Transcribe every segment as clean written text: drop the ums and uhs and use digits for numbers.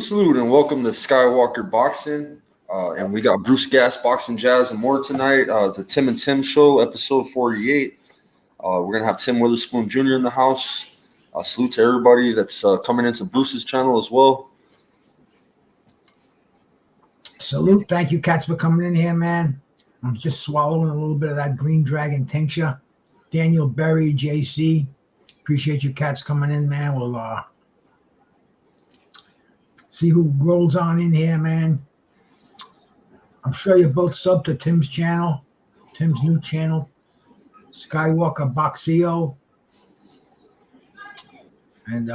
Salute, and welcome to Skywalker Boxing. And we got Bruce Gas, Boxing Jazz, and more tonight. The Tim and Tim Show, episode 48. We're going to have Tim Witherspoon Jr. in the house. Salute to everybody that's coming into Bruce's channel as well. Salute. Thank you, cats, for coming in here, man. I'm just swallowing a little bit of that Green Dragon tincture. Daniel Berry, JC. Appreciate you cats coming in, man. We'll see who rolls on in here, man. I'm sure you're both sub to Tim's channel, Tim's new channel, Skywalker Boxio. And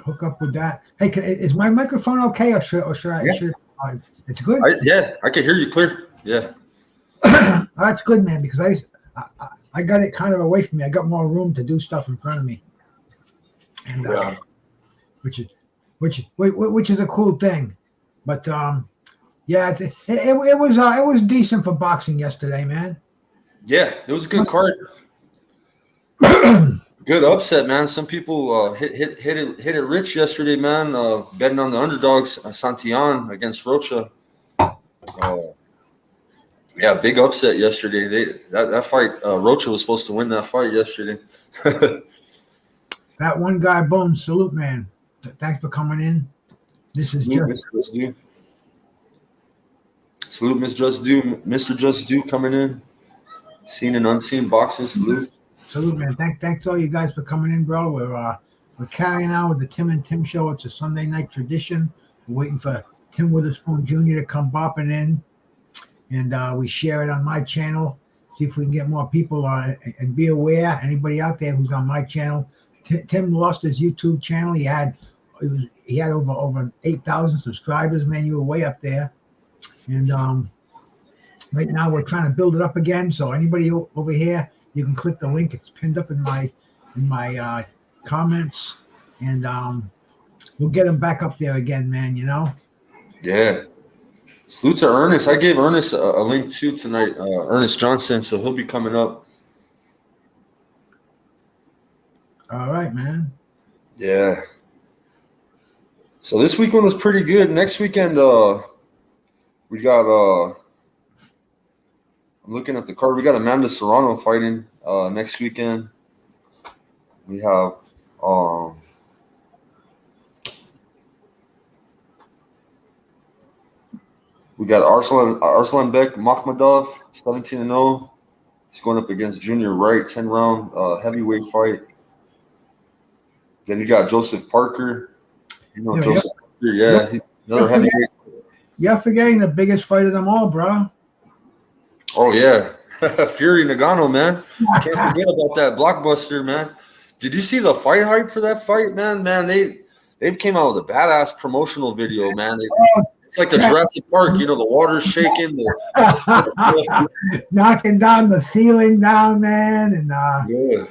hook up with that. Hey, is my microphone okay, or should I? Yeah. It's good? I can hear you clear. Yeah. That's good, man, because I got it kind of away from me. I got more room to do stuff in front of me. And which is a cool thing. But yeah, it was decent for boxing yesterday, man. Yeah, it was a good card. Good upset, man. Some people hit it rich yesterday, man. Betting on the underdogs, Santillan against Rocha. Yeah, big upset yesterday. That fight, Rocha was supposed to win that fight yesterday. That one guy, boom, salute, man. Thanks for coming in. This is Just Do. Salute, Mr. Just Do coming in. Seen and unseen boxing, salute. Salute, man. Thanks all you guys for coming in, bro. We're carrying on with the Tim and Tim show. It's a Sunday night tradition. We're waiting for Tim Witherspoon Jr. to come bopping in, and we share it on my channel. See if we can get more people on it, and be aware, anybody out there who's on my channel. Tim lost his YouTube channel. He had over 8,000 subscribers, man. You were way up there, and right now we're trying to build it up again. So anybody over here, you can click the link. It's pinned up in my comments, and we'll get him back up there again, man. You know. Yeah. Salute to Ernest. I gave Ernest a link too tonight. Ernest Johnson, so he'll be coming up. All right, man. Yeah. So this weekend was pretty good. Next weekend, we got. I'm looking at the card. We got Amanda Serrano fighting next weekend. We have we got Arslanbek Makhmadov, 17-0. He's going up against Junior Wright, 10-round heavyweight fight. Then you got Joseph Parker. You know Joseph Parker, yeah. Another heavyweight. You're forgetting the biggest fight of them all, bro. Oh, yeah. Fury Nagano, man. Can't forget about that blockbuster, man. Did you see the fight hype for that fight, man? Man, they came out with a badass promotional video, man. It's like the Jurassic Park, you know, the water's shaking. Knocking down the ceiling down, man. And, yeah.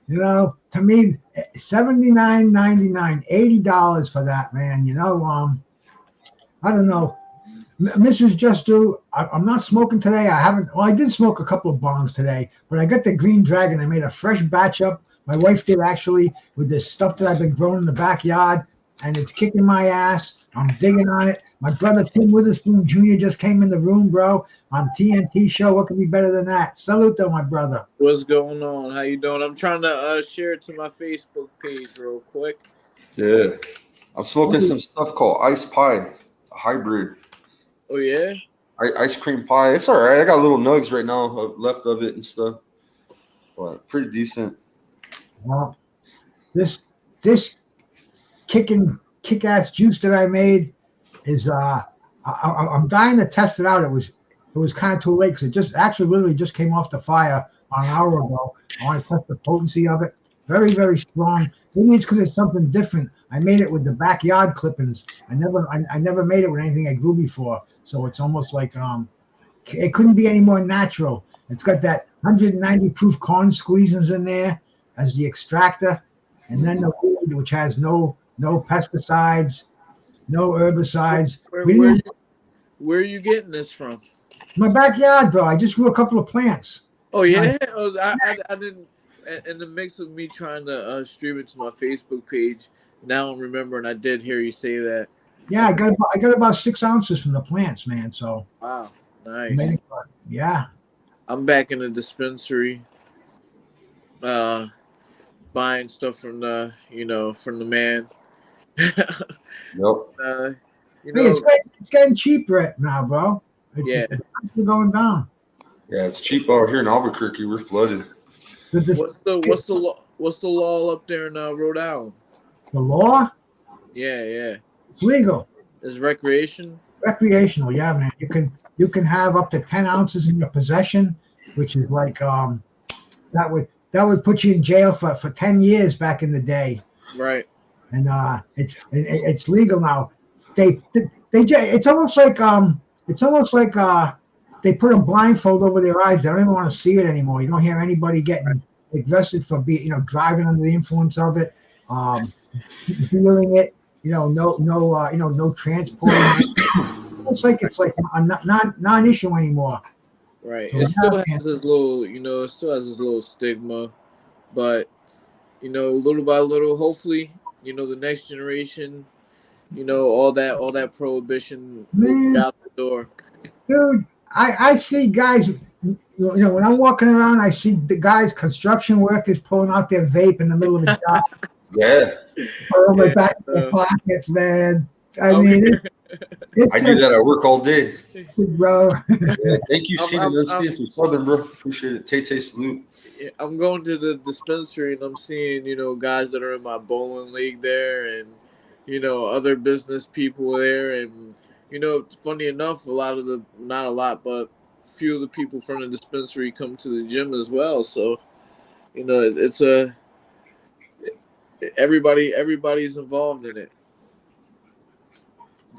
You know, to me, $79.99, $80 for that, man. You know, I don't know. Mrs. Just Do, I'm not smoking today. I did smoke a couple of bongs today, but I got the Green Dragon. I made a fresh batch up. My wife did, actually, with this stuff that I've been growing in the backyard, and it's kicking my ass. I'm digging on it. My brother Tim Witherspoon Jr. just came in the room, bro, on TNT show. What could be better than that? Salute to my brother. What's going on? How you doing? I'm trying to share it to my Facebook page real quick. Yeah. I'm smoking some stuff called Ice Pie, a hybrid. Oh, yeah? Ice cream pie. It's all right. I got little nugs right now left of it and stuff. But pretty decent. Well, this kick-ass juice that I made is I'm dying to test it out. It was kind of too late because it just literally just came off the fire an hour ago. I want to test the potency of it. Very, very strong. Maybe it's because it's something different. I made it with the backyard clippings. I never made it with anything I grew before. So it's almost like it couldn't be any more natural. It's got that 190 proof corn squeezins in there as the extractor, and then the weed, which has no pesticides, no herbicides. Where are you getting this from? My backyard, bro. I just grew a couple of plants. Oh, yeah? I didn't. In the mix of me trying to stream it to my Facebook page, now I'm remembering I did hear you say that. Yeah, I got about 6 ounces from the plants, man. So Wow, nice. yeah. I'm back in the dispensary, uh, buying stuff from the man. Yep. uh, you Hey, know, it's getting cheaper now, bro. yeah. The prices are going down. Yeah, it's cheap out here in Albuquerque. We're flooded. What's the law up there in Rhode Island? The law? Yeah. It's legal. It's recreation. Recreational, yeah, man. You can have up to 10 ounces in your possession, which is like that would put you in jail for 10 years back in the day. Right. And it's legal now. It's almost like they put a blindfold over their eyes. They don't even want to see it anymore. You don't hear anybody getting arrested for driving under the influence of it, dealing it. No transporting. It's like a non-issue anymore. Right. So It still yeah, man. has this little, stigma, but little by little, hopefully, the next generation, all that prohibition will be Man, out the door. dude, I see guys. When I'm walking around, I see the guys, construction workers, pulling out their vape in the middle of a job, Yeah, throwing Yeah. it back in their pockets, man. I I'm mean, here. it's I do just, that at work all day. bro. Yeah, thank you, I'm, Seed and I'm, I'm, Steve, for subbing, bro. Appreciate it. Tay salute. I'm going to the dispensary and I'm seeing, guys that are in my bowling league there and, other business people there. And, funny enough, not a lot, but few of the people from the dispensary come to the gym as well. So, it's everybody's involved in it.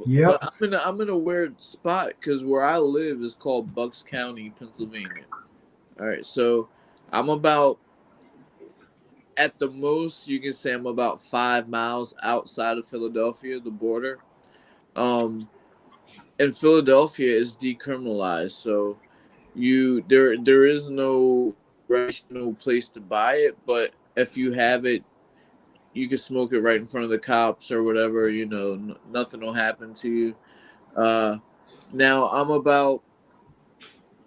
Yep. But I'm in a weird spot because where I live is called Bucks County, Pennsylvania. All right, so I'm about at the most you can say I'm about 5 miles outside of Philadelphia, the border. Um, and Philadelphia is decriminalized, so there is no rational place to buy it, but if you have it, you can smoke it right in front of the cops or whatever. Nothing will happen to you. Uh, Now I'm about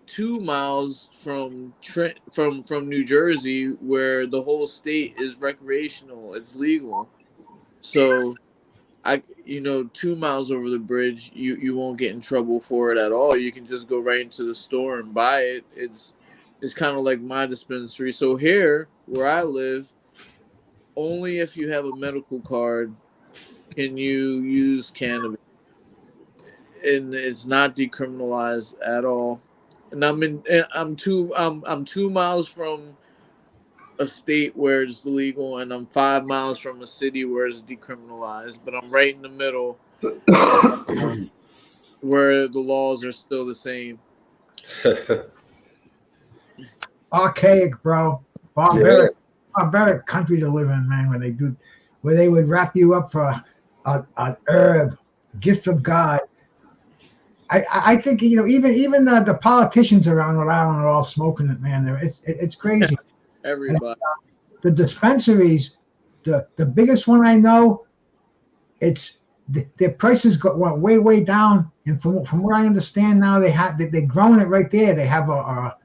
2 miles from Trent from New Jersey, where the whole state is recreational. It's legal. So 2 miles over the bridge, you won't get in trouble for it at all. You can just go right into the store and buy it. It's kind of like my dispensary. So here, where I live, only if you have a medical card can you use cannabis, and it's not decriminalized at all. And I'm 2 miles from a state where it's legal, and I'm 5 miles from a city where it's decriminalized. But I'm right in the middle, uh, where the laws are still the same. Archaic, bro. Yeah. Barbaric country to live in, man. Where they would wrap you up for an herb, gift of God. I think even the politicians around Rhode Island are all smoking it, man. It's crazy. And Everybody. the dispensaries, the biggest one I know, their prices went way down. And from what I understand now, they're growing it right there. They have a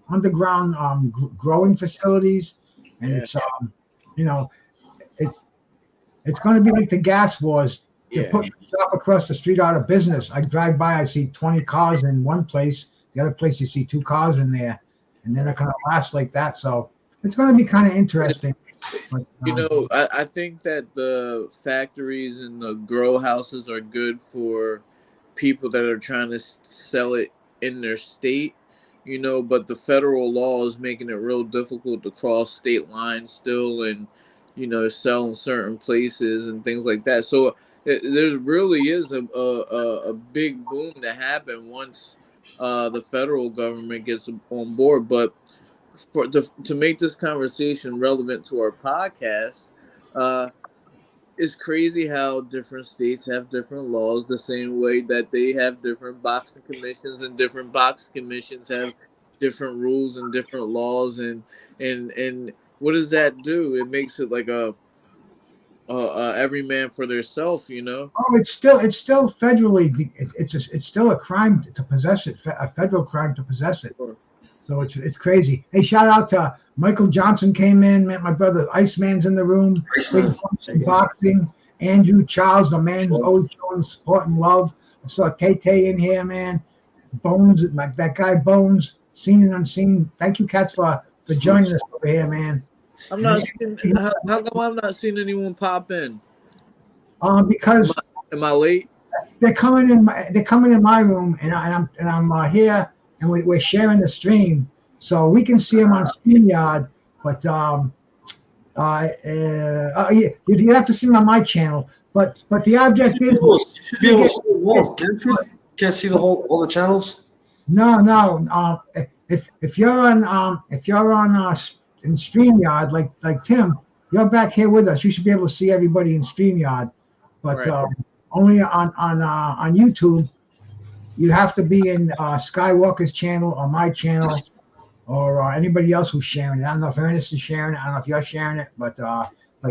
underground growing facilities, and Yeah. it's you know it's it's going to be like the gas wars. They're Yeah. putting stuff across the street out of business. I drive by, I see 20 cars in one place. The other place, you see 2 cars in there, and then it kind of lasts like that. So it's going to be kind of interesting. But, I think that the factories and the grow houses are good for people that are trying to sell it in their state, but the federal law is making it real difficult to cross state lines still and, sell in certain places and things like that. So there really is a big boom to happen once the federal government gets on board. But to make this conversation relevant to our podcast, uh, it's crazy how different states have different laws, the same way that they have different boxing commissions, and different boxing commissions have different rules and different laws. And what does that do? It makes it like every man for theirself, you know. Oh, it's still federally. It's still a crime to possess it. A federal crime to possess it. Sure. So it's crazy. Hey, shout out to Michael Johnson came in. Met my brother Iceman's in the room. Big boxing. Andrew Charles, the man who's always showing support and love. I saw Tay in here, man. Bones, that guy Bones, seen and unseen. Thank you, cats, for joining us over here, man. I'm not seeing, how come I'm not seeing anyone pop in? Because am I late? They're coming in my room, and I'm here, and we're sharing the stream, so we can see them on StreamYard. But you have to see them on my channel. But the object is you should be able to see the wall. Can't see all the channels. No. If you're on in StreamYard like Tim, you're back here with us. You should be able to see everybody in StreamYard. But right. Only on YouTube, you have to be in Skywalker's channel or my channel or anybody else who's sharing it. I don't know if Ernest is sharing it. I don't know if you're sharing it, but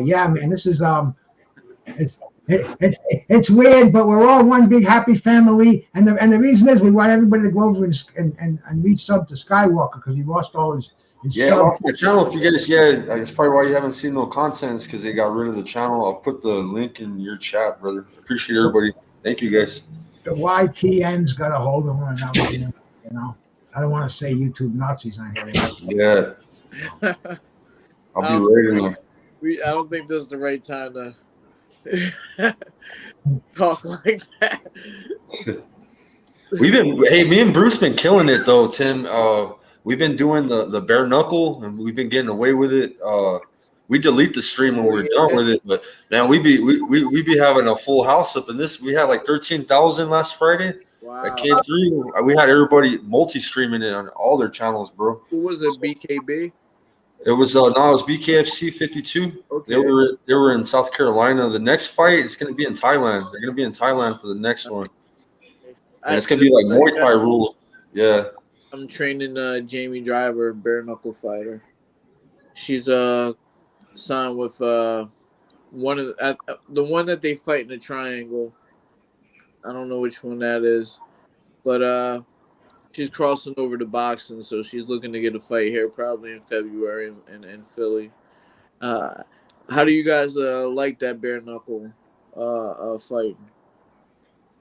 yeah, man, this is it's weird, but we're all one big happy family, and the reason is we want everybody to go over and reach sub to Skywalker because he lost all his I lost my channel. If you guys, it's probably why you haven't seen no content, because they got rid of the channel. I'll put the link in your chat, brother. Appreciate everybody. Thank you, guys. The YTN's got a hold of him, and you know, I don't want to say YouTube Nazis on here. Yeah, I'll be ready. I don't think this is the right time to talk like that. Me and Bruce been killing it though, Tim. We've been doing the bare knuckle, and we've been getting away with it. We delete the stream when we're done with it, but man, we be having a full house up in this. We had like 13,000 last Friday. Wow. That came through. We had everybody multi-streaming it on all their channels, bro. Who was it? BKB? It was it was BKFC 52. Okay. They were in South Carolina. The next fight is going to be in Thailand. They're going to be in Thailand for the next one. And it's going to be like Muay Thai rules. Yeah. I'm training Jamie Driver, bare knuckle fighter. She's signed with one of the one that they fight in the triangle. I don't know which one that is, but she's crossing over to boxing, so she's looking to get a fight here probably in February in Philly. How do you guys like that bare knuckle fight?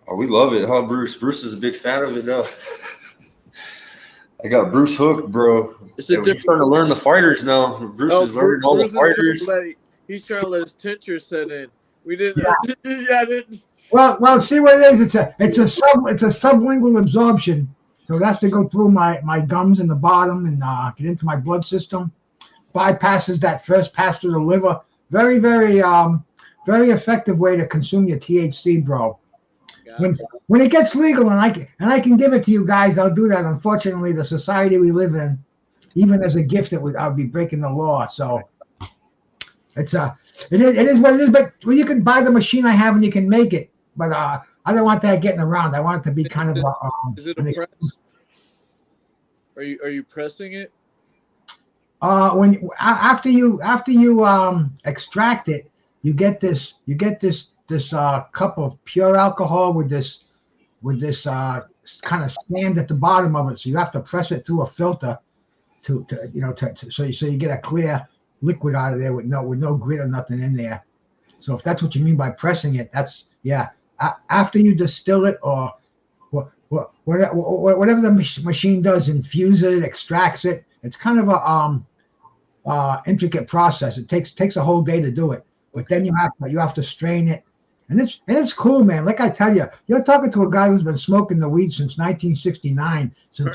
Oh, we love it, huh, Bruce? Bruce is a big fan of it, though. I got Bruce hooked, bro. He's starting to learn the fighters now. Bruce is learning all the fighters. He's trying to let his tincture set in. We didn't. Yeah. Didn't. Well, see what it is. It's a sublingual absorption. So it has to go through my gums in the bottom and get into my blood system. Bypasses that first pass through the liver. Very, very, very effective way to consume your THC, bro. When it gets legal and I can give it to you guys, I'll do that. Unfortunately, the society we live in, even as a gift, I'll be breaking the law. So it is what it is. But you can buy the machine I have and you can make it. But I don't want that getting around. I want it to be kind of. Is it a press? Are you pressing it? After you extract it, you get this cup of pure alcohol with this kind of stand at the bottom of it. So you have to press it through a filter so you get a clear liquid out of there with no grit or nothing in there. So if that's what you mean by pressing it, that's after you distill it or whatever the machine does, infuse it, extracts it. It's kind of a intricate process. It takes a whole day to do it. But then you have to strain it. And it's cool, man. Like I tell you, you're talking to a guy who's been smoking the weed since 1969. Since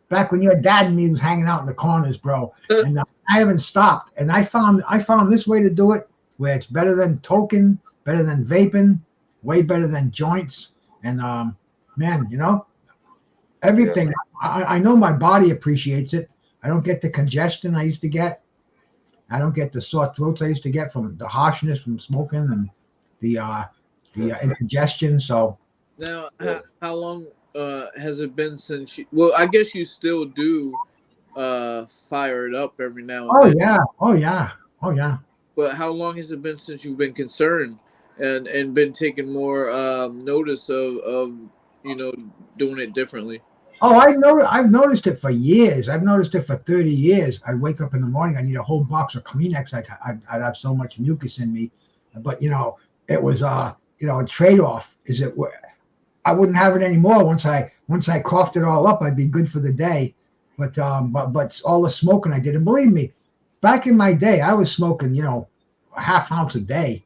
back when your dad and me was hanging out in the corners, bro. And I haven't stopped. And I found this way to do it, where it's better than TALKIN, better than vaping, way better than joints. And man, everything. I know my body appreciates it. I don't get the congestion I used to get. I don't get the sore throats I used to get from the harshness from smoking and the indigestion. So now, how long has it been since you? Well, I guess you still do fire it up every now and then. Oh yeah. But how long has it been since you've been concerned and been taking more notice of doing it differently? Oh, I've noticed it for years. I've noticed it for 30 years. I wake up in the morning, I need a whole box of Kleenex. I'd have so much mucus in me. But, it was, a trade-off. I wouldn't have it anymore. Once I coughed it all up, I'd be good for the day. But all the smoking I did, and believe me, back in my day, I was smoking, a half ounce a day.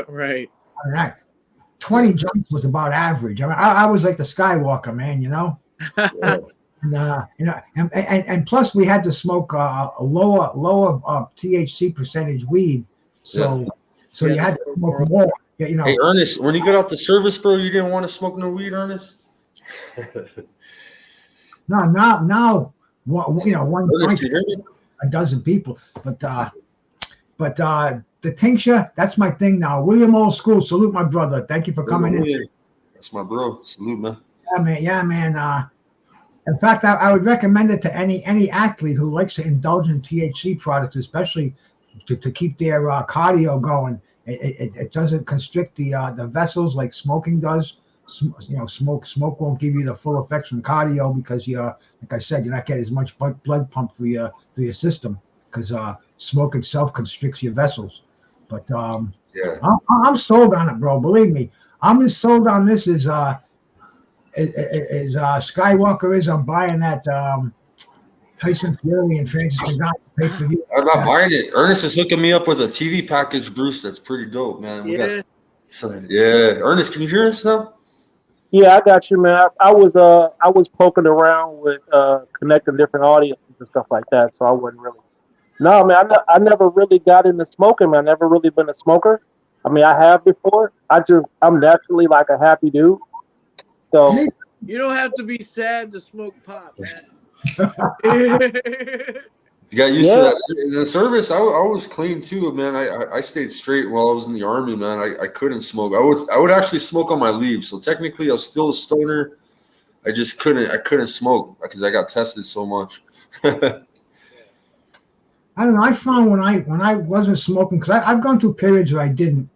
Right. I mean, 20 joints was about average. I mean, I was like the Skywalker, man, Yeah. And plus we had to smoke a lower THC percentage weed, so you had to smoke more. Yeah, Hey, Ernest, when you got out the service, bro, you didn't want to smoke no weed, Ernest? No, now, one Ernest, joint, you hear me? a dozen people, but the tincture, that's my thing now. William Old School, salute my brother. Thank you for coming in. That's my bro. Salute, man. Yeah, man. In fact, I would recommend it to any athlete who likes to indulge in THC products, especially to keep their cardio going. It doesn't constrict the vessels like smoking does. Smoke won't give you the full effects from cardio because like I said, you're not getting as much blood pump through your system because smoke itself constricts your vessels. But Yeah. I'm sold on it, bro. Believe me, I'm as sold on this as Skywalker is. I'm buying that Tyson Fury and Francis Ngannou pay-per-view. I'm not buying it. Ernest is hooking me up with a TV package, Bruce. That's pretty dope, man. Yeah. Ernest, can you hear us now? Yeah, I got you, man. I was poking around with connecting different audiences and stuff like that, so I wasn't really. No, man, I never really got into smoking, man. I never really been a smoker. I mean, I have before. I'm naturally like a happy dude. So you don't have to be sad to smoke pot, man. You got used to that. In the service, I was clean too, man. I stayed straight while I was in the army, man. I couldn't smoke. I would actually smoke on my leave. So technically, I was still a stoner. I just couldn't smoke because I got tested so much. I don't know. I found when I wasn't smoking, because I've gone through periods where I didn't,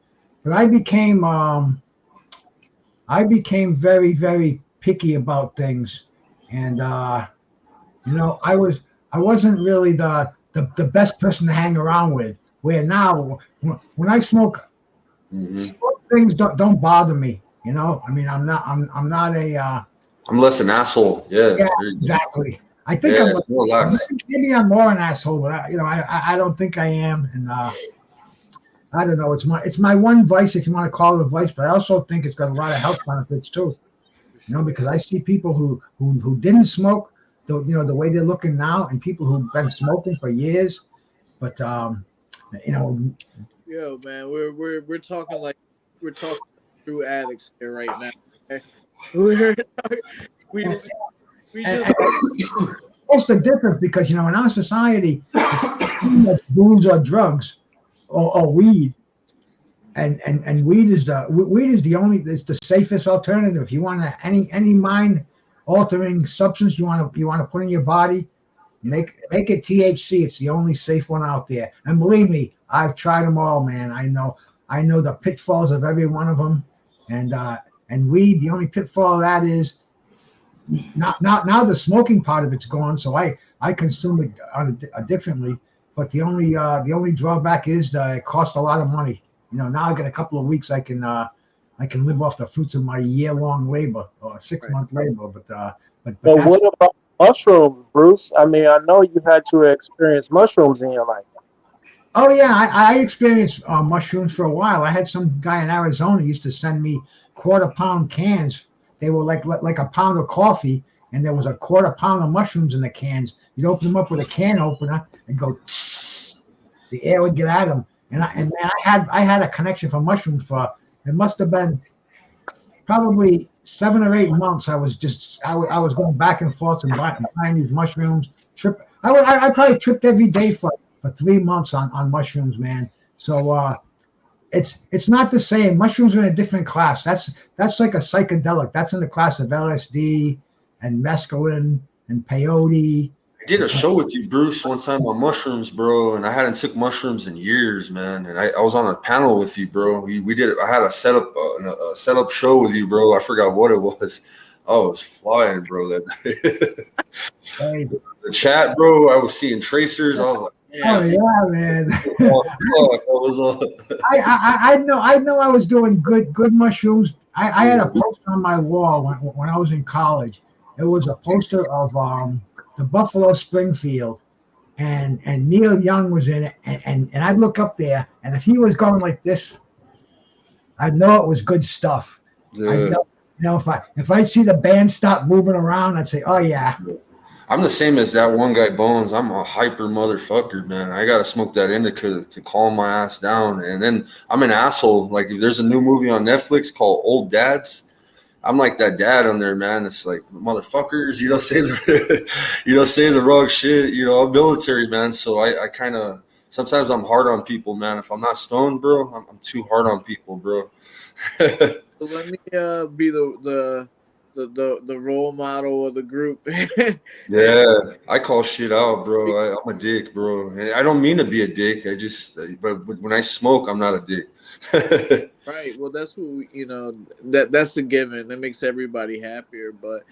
but I became very, very picky about things, and I wasn't really the best person to hang around with. Where now, when I smoke, smoke things don't bother me. I mean, I'm not a. I'm less an asshole. Yeah, exactly. I think maybe I'm more an asshole, but I don't think I am, and I don't know. It's my one vice, if you want to call it a vice, but I also think it's got a lot of health benefits too. Because I see people who didn't smoke, the way they're looking now, and people who've been smoking for years, but Yo, man, we're talking through addicts here right now. Okay? What's the difference? Because in our society, booze or drugs or weed, and weed is the safest alternative. If you want any mind altering substance you want to put in your body, make it THC. It's the only safe one out there. And believe me, I've tried them all, man. I know the pitfalls of every one of them, and weed. The only pitfall of that is now the smoking part of it's gone, so I consume it differently. But the only drawback is that it costs a lot of money. Now I get a couple of weeks I can live off the fruits of my year-long labor or 6-month labor. But what about mushrooms, Bruce? I mean, I know you had to experience mushrooms in your life. Oh yeah, I experienced mushrooms for a while. I had some guy in Arizona used to send me quarter-pound cans. They were like a pound of coffee, and there was a quarter pound of mushrooms in the cans. You'd open them up with a can opener and go. The air would get at them, and I had a connection for mushrooms for it must have been probably 7 or 8 months. I was going back and forth and buying these mushrooms. I probably tripped every day for 3 months on mushrooms, man. So it's not the same. Mushrooms are in a different class. That's like a psychedelic. That's in the class of LSD and mescaline and peyote I did a show with you, Bruce, one time on mushrooms, bro, and I hadn't took mushrooms in years, man. And I was on a panel with you, bro. We did. I had a setup show with you, bro. I forgot what it was. I was flying, bro. That day. Hey. The chat, bro. I was seeing tracers. I was like, oh yeah, man. that was I know I was doing good mushrooms. I had a poster on my wall when I was in college. It was a poster of the Buffalo Springfield, and Neil Young was in it, and I'd look up there, and if he was going like this, I'd know it was good stuff. Yeah. If I'd see the band stop moving around, I'd say, oh yeah. I'm the same as that one guy, Bones. I'm a hyper motherfucker, man. I gotta smoke that indica to calm my ass down. And then I'm an asshole. Like if there's a new movie on Netflix called Old Dads, I'm like that dad on there, man. It's like motherfuckers, say the wrong shit. I'm military, man. So I kind of sometimes I'm hard on people, man. If I'm not stoned, bro, I'm too hard on people, bro. Let me be the role model of the group. Yeah, I call shit out, bro. I'm a dick, bro. And I don't mean to be a dick. But when I smoke, I'm not a dick. Right. Well, that's what that's a given. That makes everybody happier. But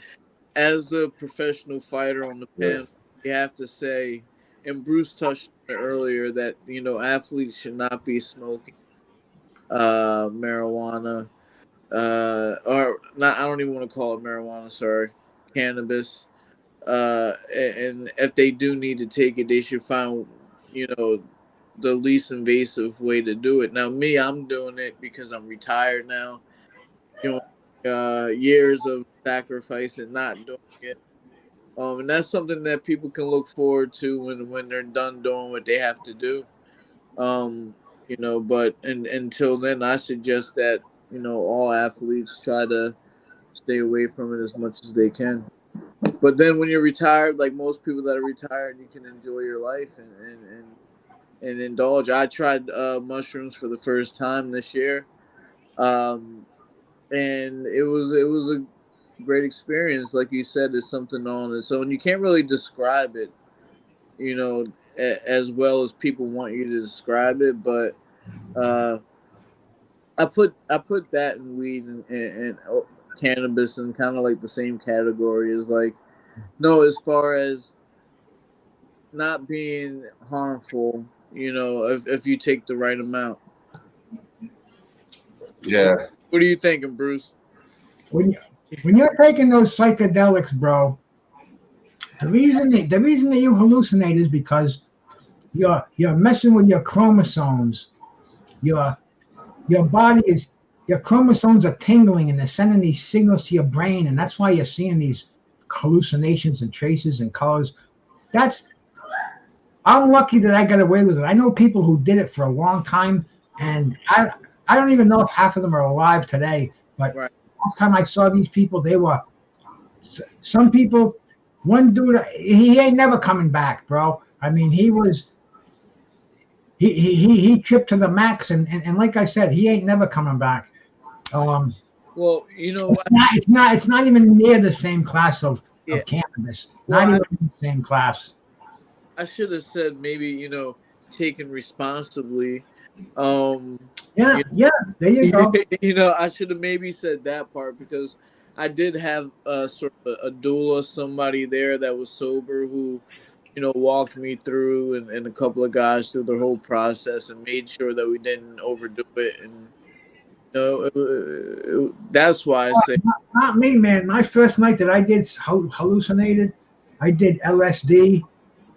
as a professional fighter on the pen, you have to say, and Bruce touched on it earlier, that athletes should not be smoking marijuana. Or not, I don't even want to call it marijuana, sorry, cannabis. And if they do need to take it, they should find, the least invasive way to do it. Now, me, I'm doing it because I'm retired now. Years of sacrifice and not doing it. And that's something that people can look forward to when they're done doing what they have to do. But until then, I suggest that all athletes try to stay away from it as much as they can. But then when you're retired, like most people that are retired, you can enjoy your life and indulge. I tried mushrooms for the first time this year, and it was a great experience. Like you said, there's something on its own. You can't really describe it, as well as people want you to describe it, but I put that in weed and cannabis in kind of like the same category as as far as not being harmful, if you take the right amount. Yeah. What are you thinking, Bruce? When you're taking those psychedelics, bro, the reason that you hallucinate is because you're messing with your chromosomes. Your chromosomes are tingling and they're sending these signals to your brain, and that's why you're seeing these hallucinations and traces and colors. I'm lucky that I got away with it. I know people who did it for a long time, and I don't even know if half of them are alive today. But right. Last time I saw these people, they were some people. One dude, he ain't never coming back, bro. I mean, he tripped to the max, and like I said, he ain't never coming back. Well, it's not even near the same class of cannabis. Not even the same class. I should have said maybe taken responsibly. There you go. I should have maybe said that part, because I did have sort of a doula, somebody there that was sober who walked me through and a couple of guys through the whole process and made sure that we didn't overdo it. And that's why I say not me, man. My first night that I did hallucinated, I did LSD,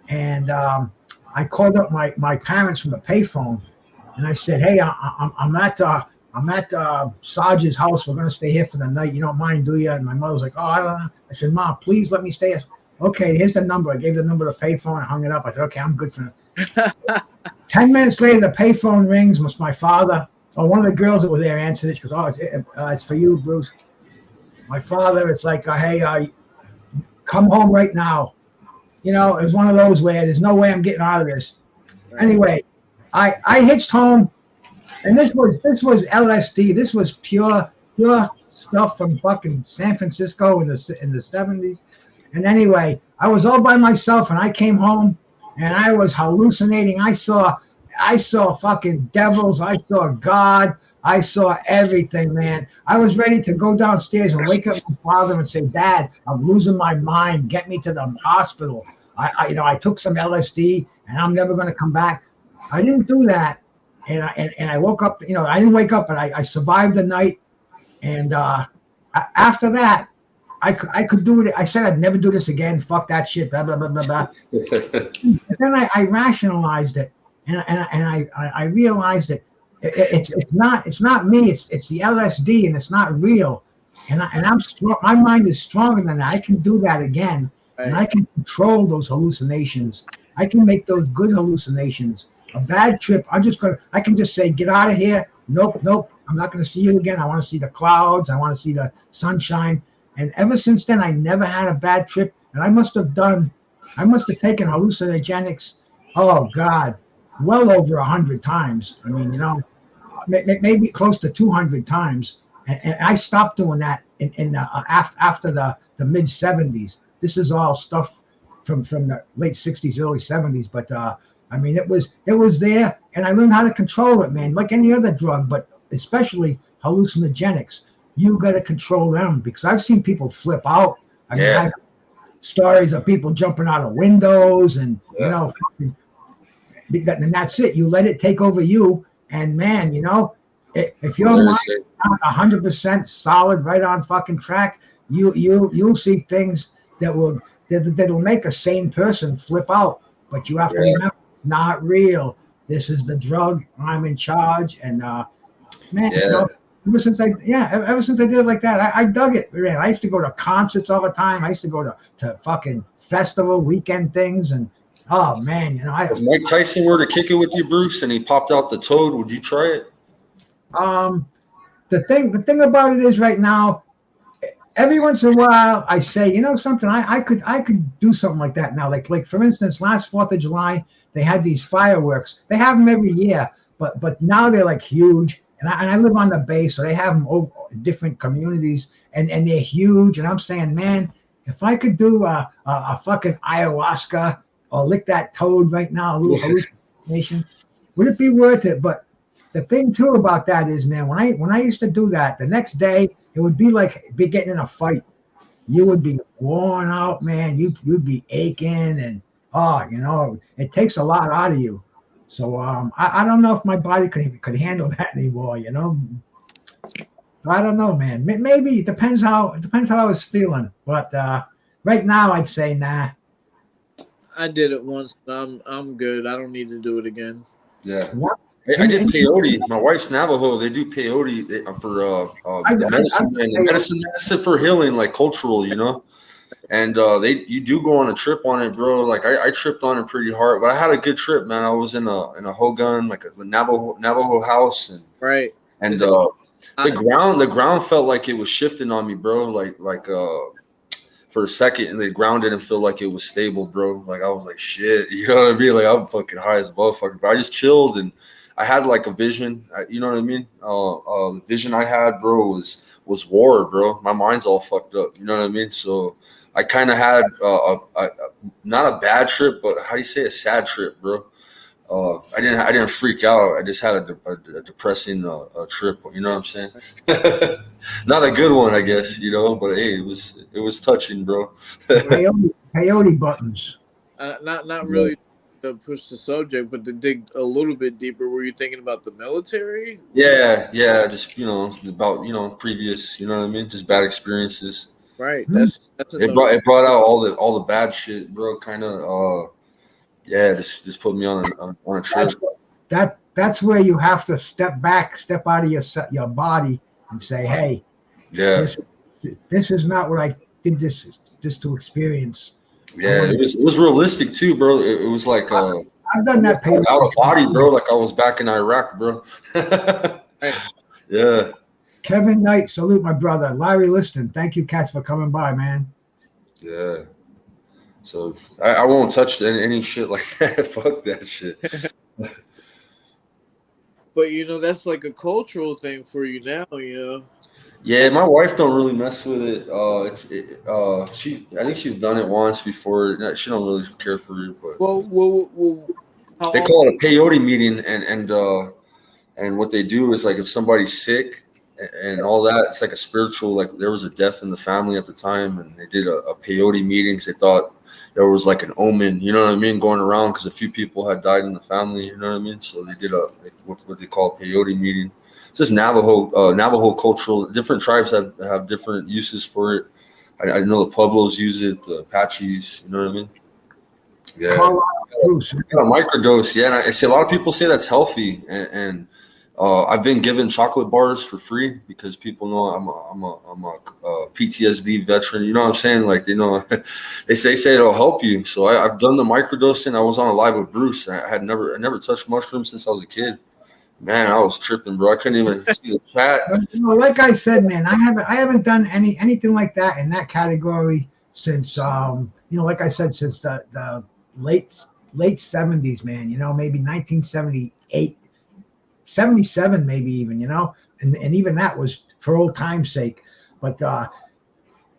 and I called up my parents from the payphone, and I said, "Hey, I'm at Sarge's house. We're gonna stay here for the night. You don't mind, do you?" And my mother was like, "Oh, I don't know." I said, "Mom, please let me stay." Okay, here's the number. I gave the number to the payphone. I hung it up. I said, "Okay, I'm good for it." 10 minutes later, the payphone rings. It was my father. Oh, one of the girls that were there answered it. She goes, "Oh, it's for you, Bruce." My father, it's like, "Hey, come home right now." It was one of those where there's no way I'm getting out of this. Right. Anyway, I hitched home, and this was LSD. This was pure stuff from fucking San Francisco in the 70s. And anyway, I was all by myself, and I came home, and I was hallucinating. I saw fucking devils. I saw God. I saw everything, man. I was ready to go downstairs and wake up my father and say, "Dad, I'm losing my mind. Get me to the hospital." I took some LSD, and I'm never going to come back. I didn't do that, and I woke up. I didn't wake up, but I survived the night. And after that, I could do it. I said I'd never do this again. Fuck that shit. Blah blah blah blah blah. But then I rationalized it, and I realized that it's not me. It's the LSD, and it's not real. And I'm strong. My mind is stronger than that. I can do that again, and I can control those hallucinations. I can make those good hallucinations. A bad trip, I can just say, get out of here. Nope. I'm not going to see you again. I want to see the clouds. I want to see the sunshine. And ever since then, I never had a bad trip. And I must have taken hallucinogenics. Oh God, well over 100 times. I mean, maybe close to 200 times. And I stopped doing that after the mid 70s. This is all stuff from the late 60s, early 70s. But I mean, it was there, and I learned how to control it, man. Like any other drug, but especially hallucinogenics, you got to control them, because I've seen people flip out. I mean, I have stories of people jumping out of windows, and and that's it. You let it take over you, and man, if your mind is not 100% solid, right on fucking track, you'll see things that'll make a sane person flip out. But you have to remember, it's not real. This is the drug. I'm in charge, and man, ever since I did it like that, I dug it. Man, I used to go to concerts all the time. I used to go to fucking festival weekend things, and oh man, if Mike Tyson were to kick it with you, Bruce, and he popped out the toad, would you try it? The thing about it is, right now, every once in a while, I say, something, I could do something like that now. Like for instance, last 4th of July, they had these fireworks. They have them every year, but now they're like huge. And I live on the bay, so they have them over different communities, and they're huge. And I'm saying, man, if I could do a fucking ayahuasca or lick that toad right now, a little hallucination, would it be worth it? But the thing too about that is, man, when I used to do that, the next day it would be like getting in a fight. You would be worn out, man. You'd be aching, and it takes a lot out of you. So I don't know if my body could handle that anymore. I don't know, man. Maybe it depends how I was feeling. But right now, I'd say nah. I did it once. I'm good. I don't need to do it again. Yeah. I did peyote. My wife's Navajo. They do peyote for the medicine for healing, like cultural, And you do go on a trip on it, bro. Like I tripped on it pretty hard, but I had a good trip, man. I was in a Hogan, like a Navajo house, and the ground felt like it was shifting on me, bro. Like for a second, and the ground didn't feel like it was stable, bro. Like I was like, shit, you know what I mean? Like I'm fucking high as a motherfucker, but I just chilled, and I had like a vision. You know what I mean? The vision I had, bro, was war, bro. My mind's all fucked up. You know what I mean? So I kind of had not a bad trip, but how do you say, a sad trip, bro? I didn't freak out. I just had a depressing trip. You know what I'm saying? Not a good one, I guess. But hey, it was touching, bro. Peyote buttons. Not really to push the subject, but to dig a little bit deeper. Were you thinking about the military? Yeah. Just about previous. You know what I mean? Just bad experiences. Right. That's it brought out all the bad shit, bro. Kind of just put me on a trip. That's where you have to step out of your body and say, hey, this is not what I did this to experience. Yeah, it was realistic too, bro. It was like I've done that out of body, bro. Like I was back in Iraq, bro. Yeah. Kevin Knight, salute my brother. Larry Liston, thank you, cats, for coming by, man. Yeah. So I won't touch any shit like that. Fuck that shit. But that's like a cultural thing for you now, Yeah, my wife don't really mess with it. I think she's done it once before. She don't really care for it, but Well, how they often? call it a peyote meeting, and what they do is like if somebody's sick and all that, it's like a spiritual. Like there was a death in the family at the time, and they did a peyote meeting 'cause they thought there was like an omen. You know what I mean, going around because a few people had died in the family. You know what I mean, so they did what they call a peyote meeting. It's just Navajo cultural. Different tribes have different uses for it. I know the Pueblos use it, the Apaches. You know what I mean? Yeah. Colorado Bruce. Yeah, microdose. Yeah, and I see a lot of people say that's healthy, and I've been given chocolate bars for free because people know I'm a PTSD veteran. You know what I'm saying? Like they know they say it'll help you. So I've done the microdosing. I was on a live with Bruce. I never touched mushrooms since I was a kid. Man, I was tripping, bro. I couldn't even see the chat. Like I said, man, I haven't done anything like that in that category since like I said, since the late 70s, man. Maybe 1978, 77, maybe even. And even that was for old time's sake. But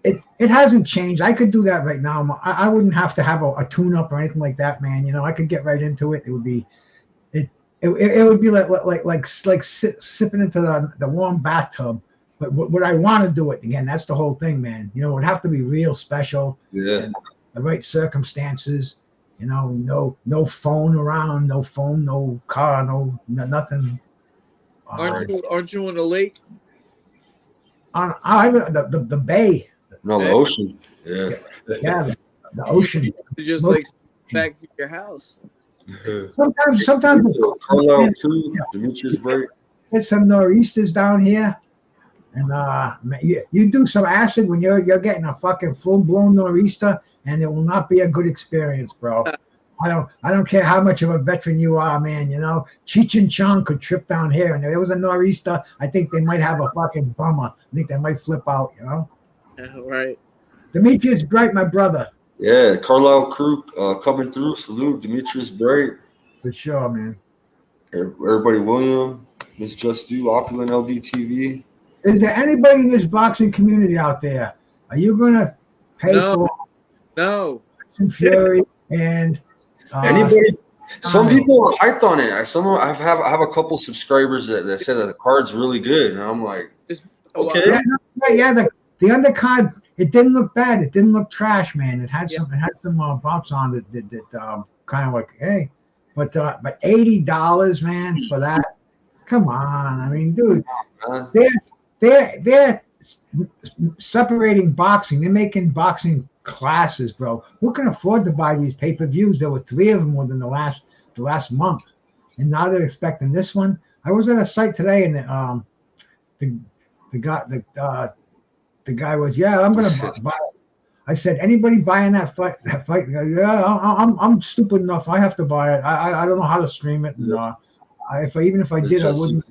it hasn't changed. I could do that right now. I wouldn't have to have a tune up or anything like that, man. I could get right into it. It would be it would be like sipping into the warm bathtub. But would I want to do it again? That's the whole thing, man. It would have to be real special. Yeah. And the right circumstances. No phone around, no phone, no car, no nothing. Aren't you on the lake? The bay. No, the ocean. Yeah. Yeah, the ocean. You just like back to your house. Sometimes Carlisle Crew, Demetrius Bright. There's some nor'easters down here, and you do some acid when you're getting a fucking full blown nor'easter, and it will not be a good experience, bro. I don't care how much of a veteran you are, man. Cheech and Chong could trip down here, and if there was a nor'easter, I think they might have a fucking bummer. I think they might flip out, Right. Demetrius Bright, my brother. Yeah, Carlisle Crew coming through. Salute, Demetrius Bright. For sure, man. Everybody William, Miss Just Do, Opulent LDTV. Is there anybody in this boxing community out there? Are you going to pay for Fury and anybody? Some people are hyped on it. I have a couple subscribers that said that the card's really good, and I'm like, okay. Yeah, the undercard, it didn't look bad. It didn't look trash, man. It had some bumps on that kind of like, hey, but $80, man, for that. Come on, I mean, dude, they're separating boxing. They're making boxing classes, bro. Who can afford to buy these pay-per-views? There were 3 of them within the last month, and now they're expecting this one. I was at a site today, and the guy was, I'm gonna buy it. I said, anybody buying that fight? Yeah, I'm stupid enough. I have to buy it. I don't know how to stream it. And, even if I did, I wouldn't.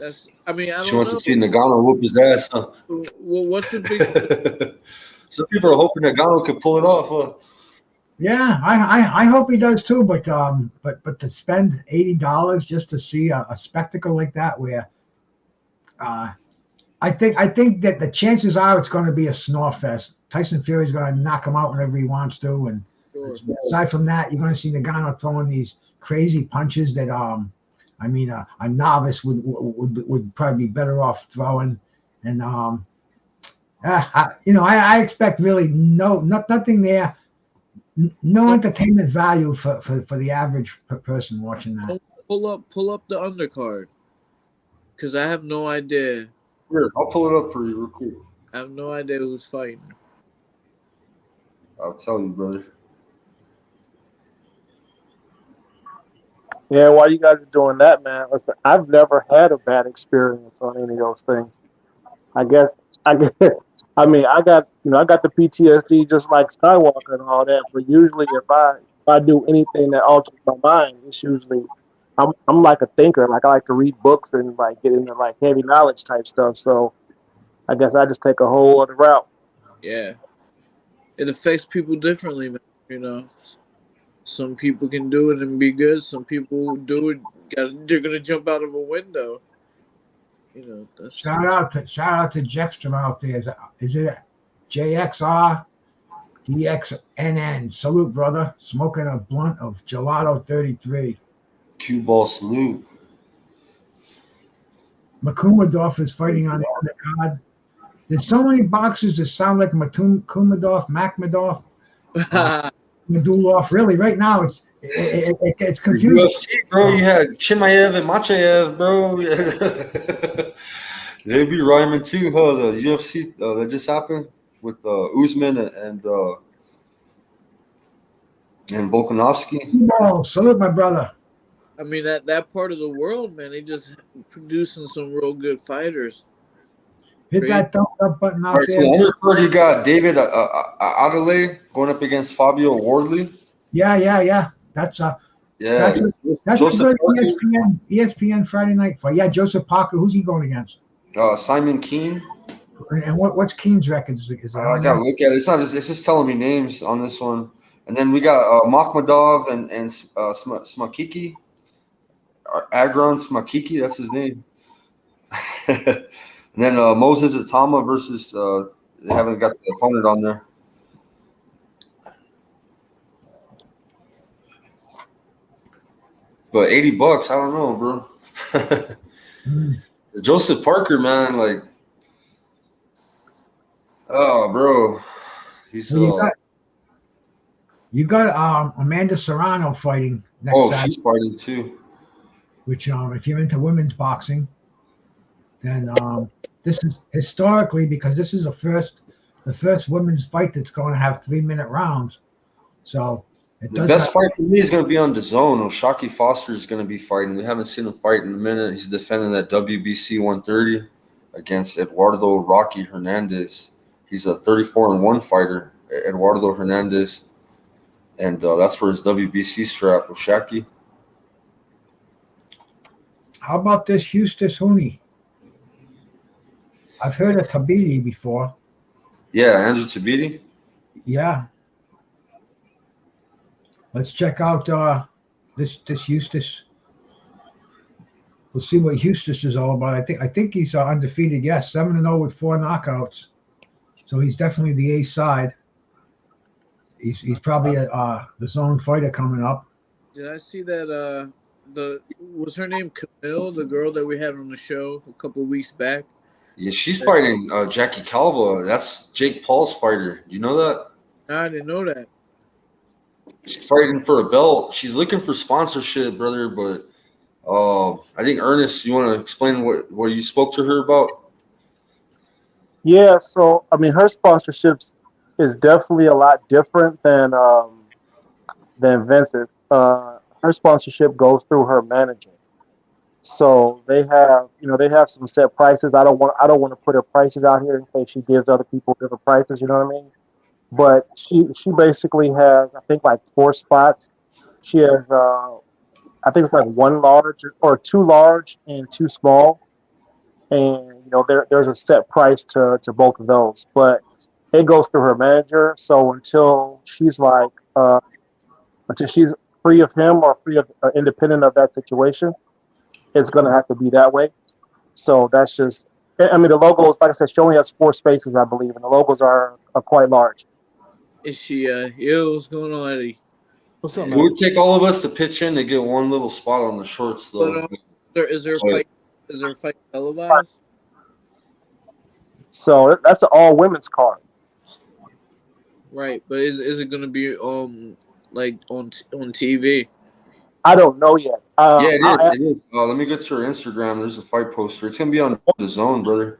I don't She wants know. to see Nagano whoop his ass, huh? Well, what's the big? Some people are hoping Nagano could pull it off, huh? Yeah, I hope he does too. But to spend $80 just to see a spectacle like that, where I think that the chances are it's going to be a snore fest. Tyson Fury is going to knock him out whenever he wants to, and aside from that, you're going to see Nagano throwing these crazy punches that a novice would probably be better off throwing, and I expect really nothing there, no entertainment value for the average person watching that. Pull up the undercard, because I have no idea. Here, I'll pull it up for you real quick. I have no idea who's fighting. I'll tell you, brother. Yeah, while you guys are doing that, man, listen, I've never had a bad experience on any of those things. I got the PTSD just like Skywalker and all that. But usually, if I do anything that alters my mind, it's usually I'm like a thinker. Like I like to read books and like get into like heavy knowledge type stuff. So I guess I just take a whole other route. Yeah, it affects people differently, man. Some people can do it and be good. Some people do it, they're gonna jump out of a window. You know, that's Shout out to Jexter out there. Is it JXR DXNN? Salute, brother. Smoking a blunt of Gelato 33. Cue ball salute. Makumadov is fighting on the undercard. There's so many boxers that sound like Makumadov, Makhmadov, Madulov. Really, right now it's confusing. UFC, bro. You had Chimaev and Machaev, bro. They'd be rhyming too, huh? The UFC that just happened with Usman and Volkanovski. Oh, salute, my brother. I mean that part of the world, man, they just producing some real good fighters. Hit that thumbs up button out All right, so there. the undercard, you got David Adelaide going up against Fabio Wardley. Yeah. That's Joseph a good Parker. ESPN Friday night fight. Yeah, Joseph Parker. Who's he going against? Simon Keane. And what's Keene's record? Is it I gotta look at it. It's just telling me names on this one. And then we got Makhmadov and Smakiki. Agron Smakiki, that's his name. And then Moses Atama versus they haven't got the opponent on there. But $80, I don't know, bro. Joseph Parker, man, like, oh, bro, he's. You got Amanda Serrano fighting next Saturday. She's fighting too. Which, if you're into women's boxing, then this is historically, because this is the first women's fight that's going to have 3-minute rounds. So the best fight for me is going to be on DAZN. Oshaki Foster is going to be fighting. We haven't seen him fight in a minute. He's defending that WBC 130 against Eduardo Rocky Hernandez. He's a 34-1 fighter, Eduardo Hernandez, and that's for his WBC strap, Oshaki. How about this Eustace Hooney? I've heard of Tabiti before. Yeah, Andrew Tabiti. Yeah. Let's check out this Eustace. We'll see what Eustace is all about. I think he's undefeated. Yes, 7-0 with 4 knockouts. So he's definitely the A side. He's probably the zone fighter coming up. Did I see that? Was her name Camille, the girl that we had on the show a couple of weeks back? Yeah, she's fighting Jackie Calva. That's Jake Paul's fighter. You know that? No, I didn't know that. She's fighting for a belt. She's looking for sponsorship, brother. But I think Ernest, you want to explain what you spoke to her about? Yeah. So I mean, her sponsorships is definitely a lot different than Vince's. Her sponsorship goes through her manager. So they have some set prices. I don't want to put her prices out here in case she gives other people different prices. You know what I mean? But she basically has, I think, like 4 spots. She has I think it's like 1 large or 2 large and 2 small, and there's a set price to both of those. But it goes through her manager. So until she's free of him or free of independent of that situation, it's going to have to be that way. So that's just, I mean, the logos, like I said, she only has 4 spaces, I believe, and the logos are quite large. Is she, yo, what's going on, Eddie? What's up, It man? would take all of us to pitch in to get one little spot on the shorts, though. Is there a fight televised? So that's an all women's card. Right, but is it going to be like on TV? I don't know yet. Yeah, it is. Let me get to her Instagram. There's a fight poster. It's gonna be on DAZN, brother.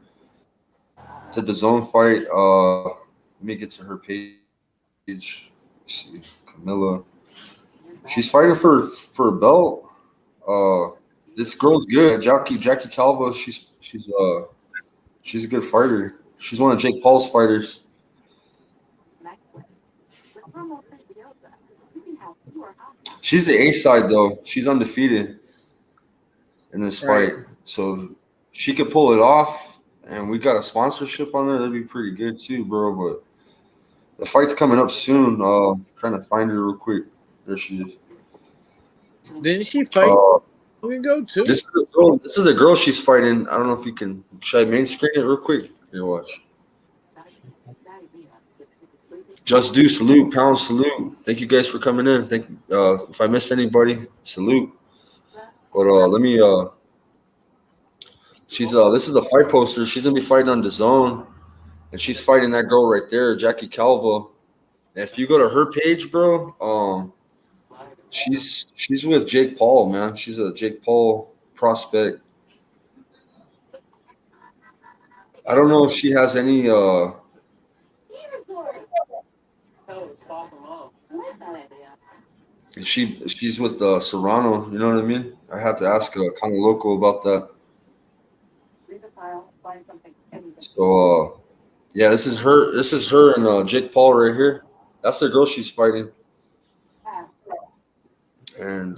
It's a DAZN fight. Let me get to her page. Let's see, Camilla. She's fighting for a belt. This girl's good. Jackie Calva. She's a good fighter. She's one of Jake Paul's fighters. She's the A side though. She's undefeated in this fight, so she could pull it off. And we got a sponsorship on there. That'd be pretty good too, bro. But the fight's coming up soon. Trying to find her real quick. There she is. Didn't she fight We can go too. This is the girl. This is the girl she's fighting. I don't know if you can. Should I main screen it real quick? Here, watch. Just do salute, pound salute. Thank you guys for coming in. Thank. If I missed anybody, salute. But let me. She's This is a fight poster. She's gonna be fighting on the zone, and she's fighting that girl right there, Jackie Calva. And if you go to her page, bro, she's with Jake Paul, man. She's a Jake Paul prospect. I don't know if she has any. She's with Serrano. You know what I mean? I have to ask kind of local about that. So yeah, this is her. This is her and Jake Paul right here. That's the girl she's fighting. And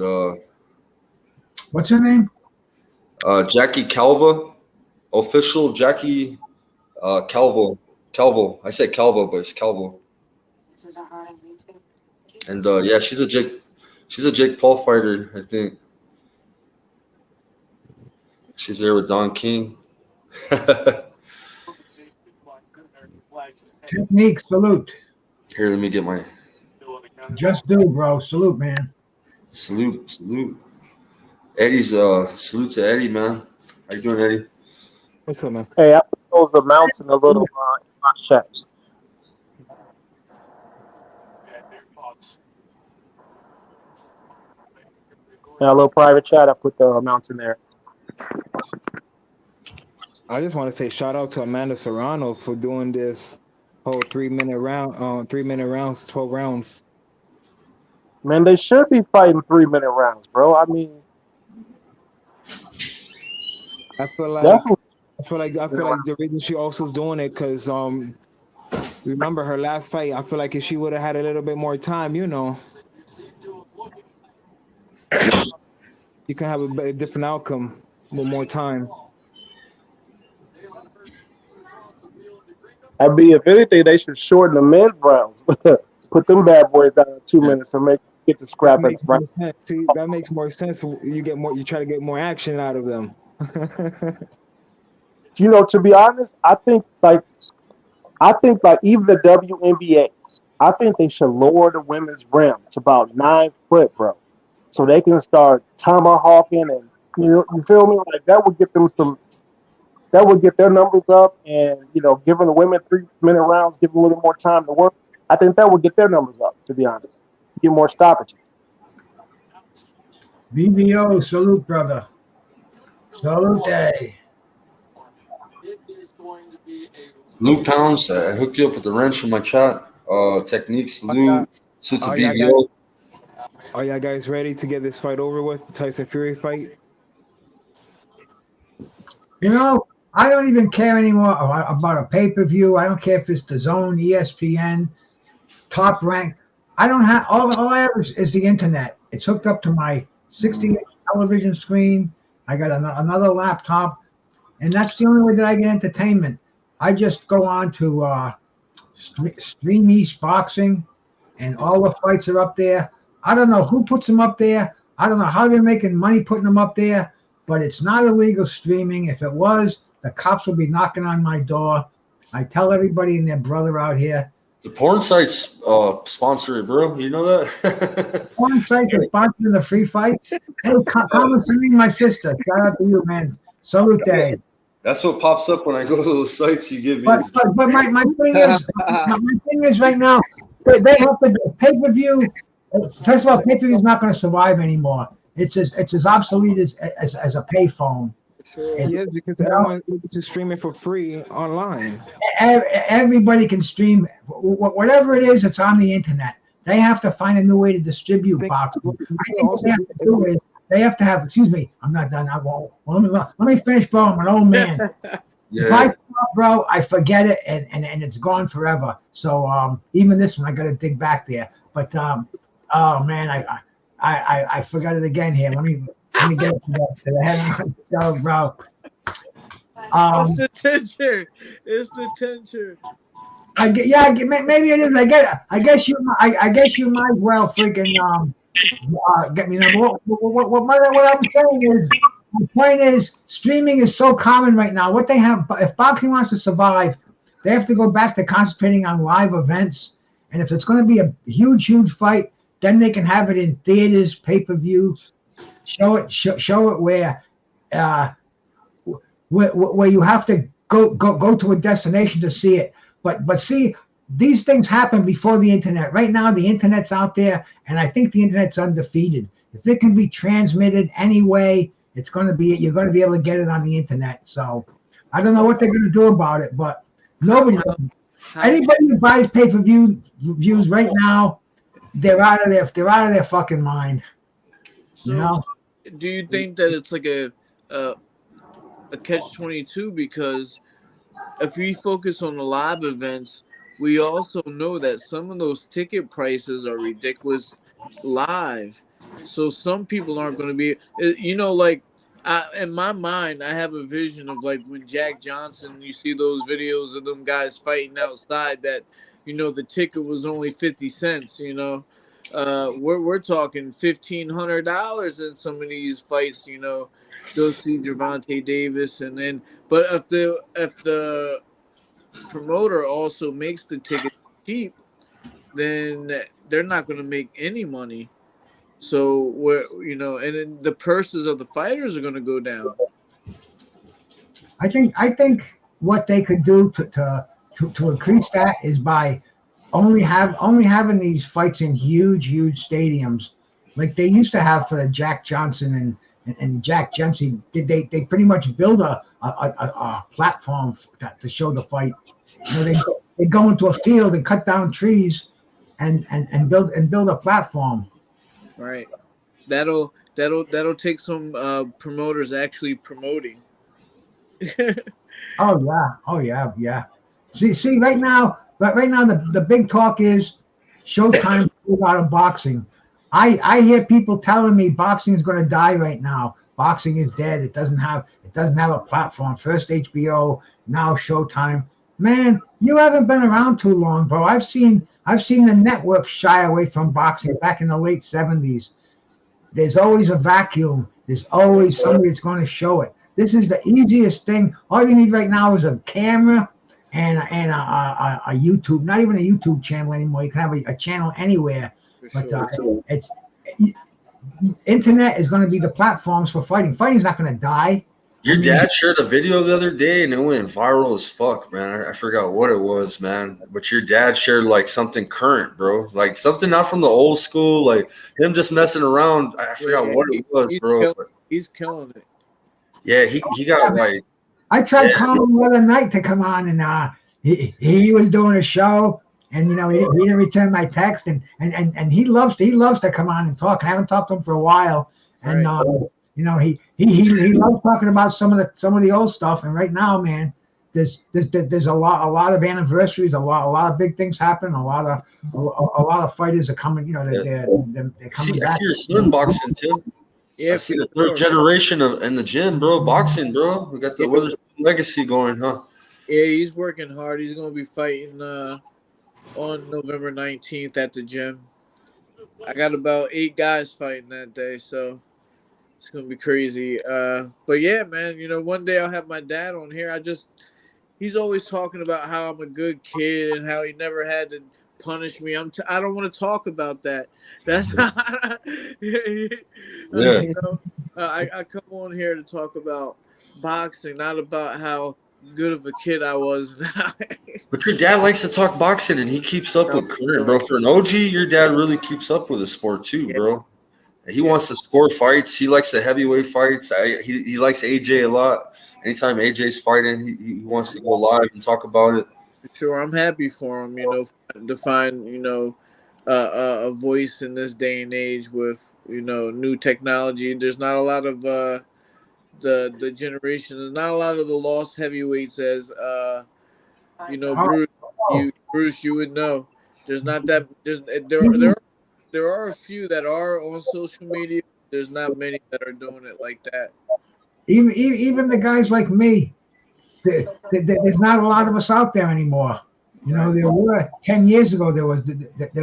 What's her name? Jackie Calva, official Jackie Calvo. I said Calvo, but it's Calvo. And yeah, she's a Jake Paul fighter, I think. She's there with Don King. Technique, salute. Here, let me get my Just do, bro. Salute, man. salute. Eddie's salute to Eddie, man. How you doing, Eddie? What's up, man? Hey, I put those amounts in a little in my chat. In a little private chat, I put the amounts in there. I just want to say shout out to Amanda Serrano for doing this whole 3-minute round, 3-minute rounds, 12 rounds. Man, they should be fighting 3-minute rounds, bro. I mean, I feel like definitely. I feel like the reason she also is doing it because remember her last fight. I feel like if she would have had a little bit more time, you know, you can have a different outcome with more time. I mean, if anything, they should shorten the men's rounds. Put them bad boys down in 2 minutes and get the scrap That at makes the more right. sense. See, that makes more sense. You get more. You try to get more action out of them. You know, to be honest, I think like even the WNBA, I think they should lower the women's rim to about 9 foot, bro, so they can start tomahawking and you feel me? Like that would get them some. That would get their numbers up, and giving the women 3-minute rounds, give them a little more time to work. I think that would get their numbers up. To be honest, get more stoppages. BBO, salute, brother. Salute. Salute, pounds. I hooked you up with the wrench in my chat. Technique, salute. Salute to BBO. Are y'all guys ready to get this fight over with? The Tyson Fury fight? I don't even care anymore about a pay-per-view. I don't care if it's the Zone, ESPN, Top Rank. I don't have all I have is the internet. It's hooked up to my 60-inch television screen. I got another laptop, and that's the only way that I get entertainment. I just go on to Stream East Boxing, and all the fights are up there. I don't know who puts them up there. I don't know how they're making money putting them up there, but it's not illegal streaming. If it was, the cops will be knocking on my door. I tell everybody and their brother out here. The porn sites sponsor it, bro. You know that? Porn sites are sponsoring the free fights. Hey, come and me, my sister. Shout out to you, man. Salute day. That's what pops up when I go to those sites you give me. But my thing is right now, they have to do pay-per-view. First of all, pay-per-view is not going to survive anymore. It's as obsolete as a payphone. Sure. Yes, because everyone's able to stream it for free online. Everybody can stream whatever it is. It's on the internet. They have to find a new way to distribute boxing. I think what they have to do is they have to have. Excuse me, I'm not done. Let me finish, bro. I'm an old man. If I stop, bro, I forget it, and it's gone forever. So even this one, I got to dig back there. But oh man, I forgot it again here. Let me get to the head of the show, bro. It's the tension. It's the tension. Maybe it is. I guess you might well freaking Get me number. What I'm saying is, the point is, streaming is so common right now. What they have, if boxing wants to survive, they have to go back to concentrating on live events. And if it's going to be a huge fight, then they can have it in theaters, pay-per-view. Show it where you have to go to a destination to see it. But see, these things happen before the internet. Right now, the internet's out there, and I think the internet's undefeated. If it can be transmitted anyway, you're going to be able to get it on the internet. So I don't know what they're going to do about it, but nobody. Anybody who buys pay-per-view views right now, they're out of their fucking mind. So, you know? Do you think that it's like a catch-22? Because if we focus on the live events, we also know that some of those ticket prices are ridiculous live. So some people aren't going to be, like, in my mind, I have a vision of like when Jack Johnson, you see those videos of them guys fighting outside that, the ticket was only 50 cents, we're talking $1,500 in some of these fights, go see Gervonta Davis. And then, but if the promoter also makes the ticket cheap, then they're not going to make any money. So and then the purses of the fighters are going to go down. I think what they could do to increase that is by only having these fights in huge stadiums, like they used to have for Jack Johnson and Jack Dempsey. They pretty much build a platform to show the fight. They go into a field and cut down trees and build a platform. Right. That'll take some promoters actually promoting. Oh yeah. See right now the big talk is Showtime pulled out of boxing. I hear people telling me boxing is going to die right now. Boxing is dead. It doesn't have a platform. First HBO, now Showtime. Man, you haven't been around too long, bro. I've seen the network shy away from boxing back in the late 70s. There's always a vacuum. There's always somebody that's going to show it. This is the easiest thing. All you need right now is a camera and a YouTube. Not even a YouTube channel anymore. You can have a channel anywhere. But it's internet is going to be the platforms for fighting. Fighting's not going to die. Your dad shared a video the other day and it went viral as fuck, man. I forgot what it was, man. But your dad shared like something current, bro. Like something not from the old school, like him just messing around. I forgot what it was, bro. He's killing it. Yeah, he got like. I tried calling him the other night to come on, and he was doing a show, and he didn't return my text, and he loves to come on and talk. I haven't talked to him for a while, and right. He loves talking about some of the old stuff. And right now, man, there's a lot of anniversaries, a lot of big things happen. A lot of fighters are coming. They're coming back. I see your son boxing too. Yeah, I see the third generation in the gym, bro. Boxing, bro. We got the Witherspoon legacy going, huh? Yeah, he's working hard. He's gonna be fighting on November 19th at the gym. I got about 8 guys fighting that day, so it's gonna be crazy. But yeah, man, one day I'll have my dad on here. He's always talking about how I'm a good kid and how he never had to punish me. I don't want to talk about that. That's not. I come on here to talk about boxing, not about how good of a kid I was. But your dad likes to talk boxing, and he keeps up with current, bro. For an OG, your dad really keeps up with the sport too, bro. He wants to score fights. He likes the heavyweight fights. He likes AJ a lot. Anytime AJ's fighting, he wants to go live and talk about it. Sure, I'm happy for him, to find, a voice in this day and age with, new technology. There's not a lot of the generation. There's not a lot of the lost heavyweights as, Bruce, you would know. There's not that. There are a few that are on social media. There's not many that are doing it like that. Even the guys like me. There's not a lot of us out there anymore. There were 10 years ago. There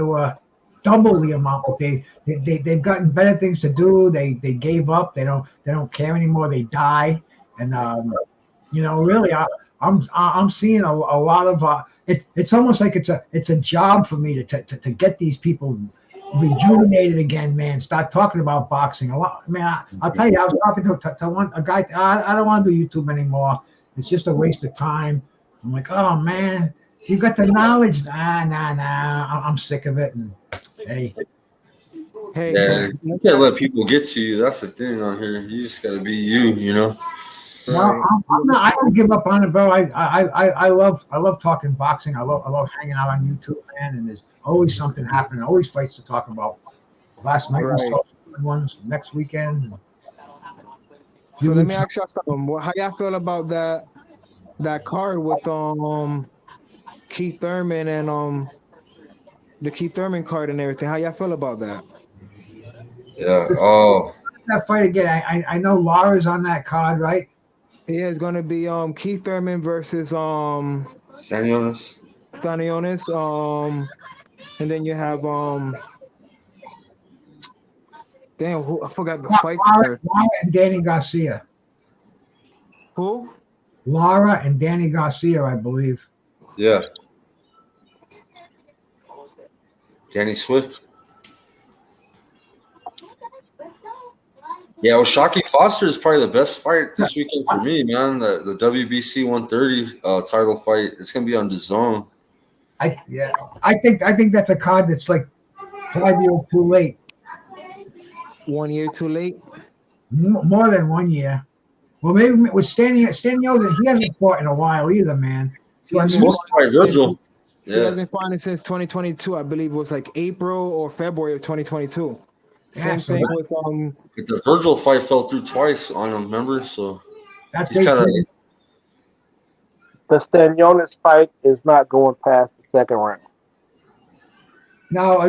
were double the amount. But they've gotten better things to do. They gave up. They don't care anymore. They die, and really, I'm seeing a lot of it's almost like it's a job for me to get these people rejuvenated again, man. Start talking about boxing a lot, man. I'll tell you, I was talking to a guy. I don't want to do YouTube anymore. It's just a waste of time. I'm like, oh man, you got the knowledge. Nah. I'm sick of it. And hey, Yeah, you can't let people get to you. That's the thing on here. You just gotta be you. no, I'm not. I don't give up on it, bro. I love talking boxing. I love hanging out on YouTube, man. And there's always something happening. Always fights to talk about. Last night was good ones. Next weekend. So let me ask y'all something. How y'all feel about that card with Keith Thurman and the Keith Thurman card and everything? How y'all feel about that? Yeah. Oh. That fight again. I know Laura's on that card, right? Yeah, it's gonna be Keith Thurman versus Stanionis. And then you have I forgot the fight Laura and Danny Garcia. Who? Laura and Danny Garcia, I believe. Yeah. Danny Swift. Yeah, Oshaki Foster is probably the best fight this weekend for me, man. The WBC 130 title fight. It's gonna be on DAZN. I think that's a card that's like 5 years too late. 1 year too late? More than 1 year. Well, maybe with Stanionis, he hasn't fought in a while either, man. So he's supposed to fight Virgil. He hasn't fought since 2022. I believe it was like April or February of 2022. Same thing with the Virgil fight fell through twice on him, remember? So that's he's kind of. The Stanionis fight is not going past the second round. Now,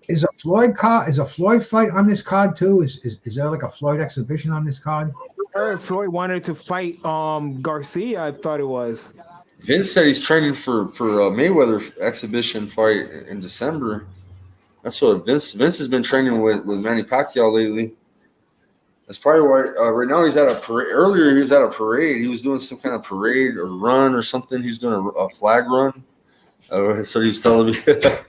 is a Floyd fight on this card too? Is there like a Floyd exhibition on this card? I heard Floyd wanted to fight Garcia. I thought it was. Vince said he's training for a Mayweather exhibition fight in December. That's what Vince has been training with Manny Pacquiao lately. That's probably why right now he's at a parade. Earlier he was at a parade. He was doing some kind of parade or run or something. He was doing a flag run. So he's telling me. Let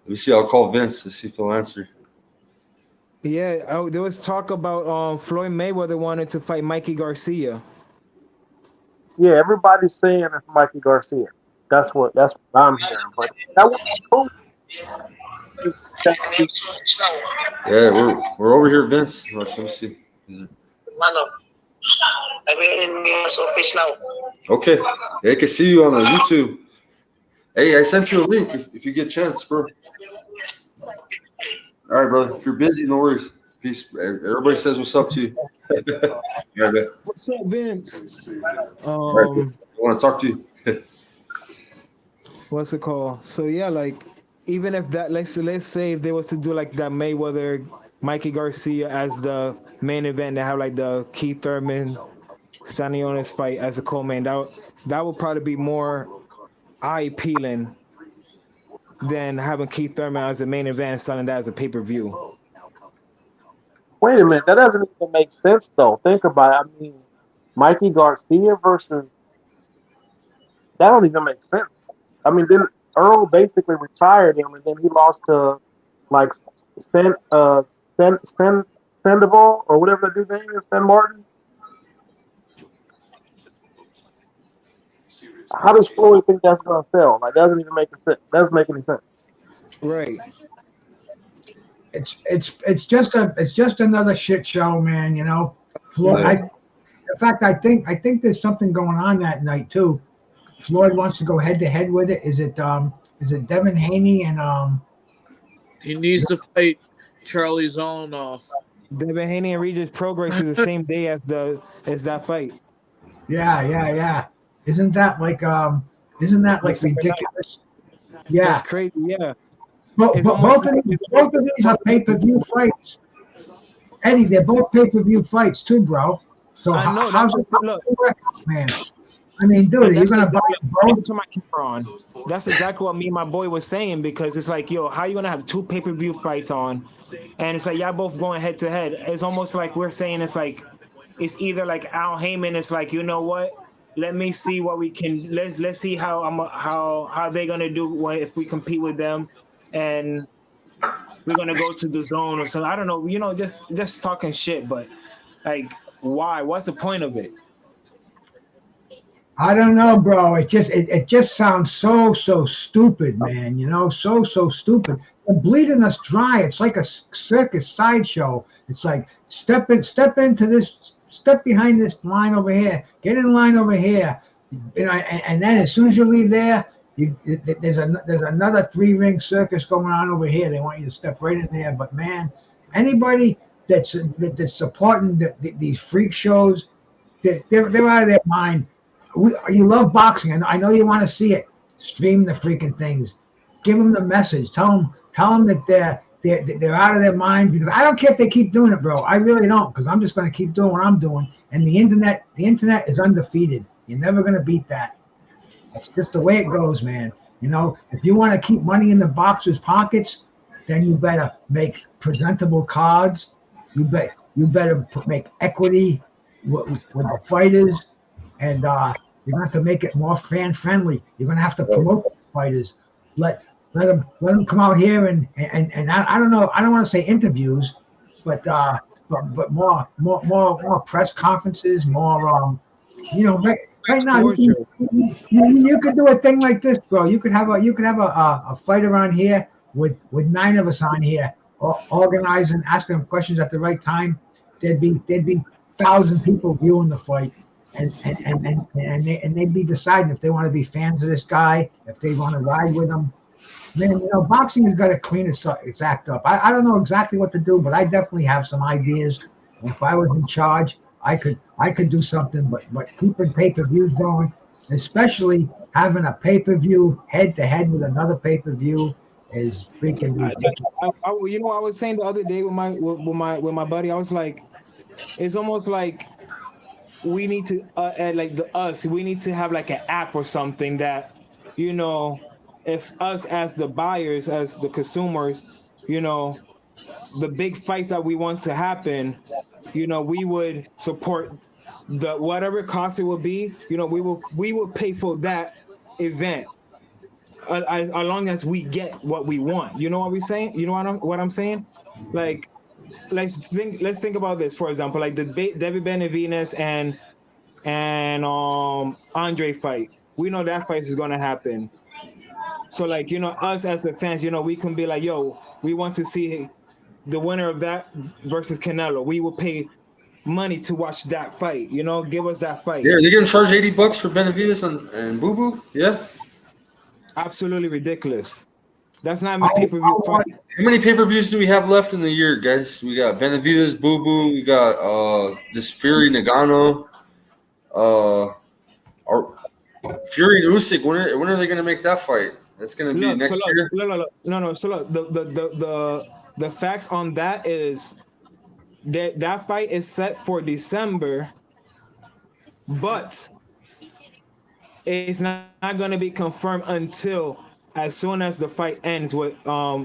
me see. I'll call Vince to see if he'll answer. Yeah, there was talk about Floyd Mayweather wanted to fight Mikey Garcia. Yeah, everybody's saying it's Mikey Garcia. That's what I'm hearing. But that was cool. Yeah, we're over here, Vince. Let me see. Okay. Hey, I can see you on the YouTube. Hey, I sent you a link if you get a chance, bro. All right, brother. If you're busy, no worries. Peace. Everybody says what's up to you. Yeah, man. What's up, Vince? Right, I want to talk to you. What's it called? So yeah, like even if that let's say if they was to do like that Mayweather Mikey Garcia as the main event, they have like the Keith Thurman Stanionis fight as a co-main, that would probably be more eye appealing than having Keith Thurman as the main event and selling that as a pay-per-view. Wait a minute, that doesn't even make sense though. Think about it. I mean, Mikey Garcia versus that don't even make sense. I mean, then Earl basically retired him, and then he lost to like Sandoval or whatever the dude's name is, San Martin. How does Floyd think that's gonna sell? Like, that doesn't even make sense. Doesn't make any sense. Right. It's just another shit show, man. You know, Floyd. Yeah. In fact, I think there's something going on that night too. Floyd wants to go head to head with it. Is it Devin Haney and he needs to fight Charlie Zolonoff. Devin Haney and Regis Progress is the same day as that fight. Yeah. Isn't that like ridiculous? Yeah, that's crazy. Yeah. Both of these are pay-per-view fights. Eddie, they're both pay-per-view fights too, bro. So I know. how's it look, man? I mean, dude, And you're that's gonna buy exactly a boat? that's what my camera on. That's exactly what me and my boy was saying, because it's like, yo, how you gonna have two pay-per-view fights on, and it's like y'all both going head to head. It's almost like we're saying it's either like Al Heyman is like, you know what? Let me see what we can. Let's see how they're gonna do if we compete with them, and we're gonna go to the zone or something. I don't know. Just talking shit, but like, why? What's the point of it? I don't know, bro. It just sounds so stupid, man. So stupid. They're bleeding us dry. It's like a circus sideshow. It's like step into this, step behind this line over here, get in line over here, and then as soon as you leave there, there's another 3-ring circus going on over here. They want you to step right in there. But man, anybody that's supporting these freak shows, they're out of their mind. You love boxing, and I know you want to see it. Stream the freaking things. Give them the message. Tell them that they're out of their mind, because I don't care if they keep doing it, bro. I really don't, because I'm just going to keep doing what I'm doing. And the internet is undefeated. You're never going to beat that. That's just the way it goes, man. If you want to keep money in the boxers' pockets, then you better make presentable cards. You better make equity with the fighters. And you're going to have to make it more fan friendly. You're going to have to promote the fighters. Let them come out here and I don't know. I don't want to say interviews, but more press conferences, more right now you could do a thing like this, bro. You could have a fight around here with 9 of us on here, organizing, asking them questions at the right time. There'd be 1,000 people viewing the fight. And they'd be deciding if they want to be fans of this guy, if they want to ride with him. Man, boxing has got to clean its act up. I don't know exactly what to do, but I definitely have some ideas. And if I was in charge, I could do something. But keeping pay-per-views going, especially having a pay-per-view head-to-head with another pay-per-view, is freaking ridiculous. I was saying the other day with my buddy, I was like, it's almost like we need to we need to have like an app or something that, if us as the buyers, as the consumers, the big fights that we want to happen, we would support the whatever cost it will be. We will pay for that event as long as we get what we want. You know what we're saying? You know what I'm saying? Like, let's think about this, for example, like the David Benavidez and Andre fight. We know that fight is gonna happen. So like, us as the fans, we can be like, yo, we want to see the winner of that versus Canelo. We will pay money to watch that fight. Give us that fight. Yeah, they're gonna charge $80 for Benavides and Boo Boo. Yeah. Absolutely ridiculous. That's not my pay-per-view fight. How many pay-per-views do we have left in the year, guys? We got Benavides, Boo Boo. We got this Fury Nagano. Our Fury and Usyk. When are they gonna make that fight? That's gonna be next year. No. So look, the facts on that is that fight is set for December, but it's not going to be confirmed until as soon as the fight ends with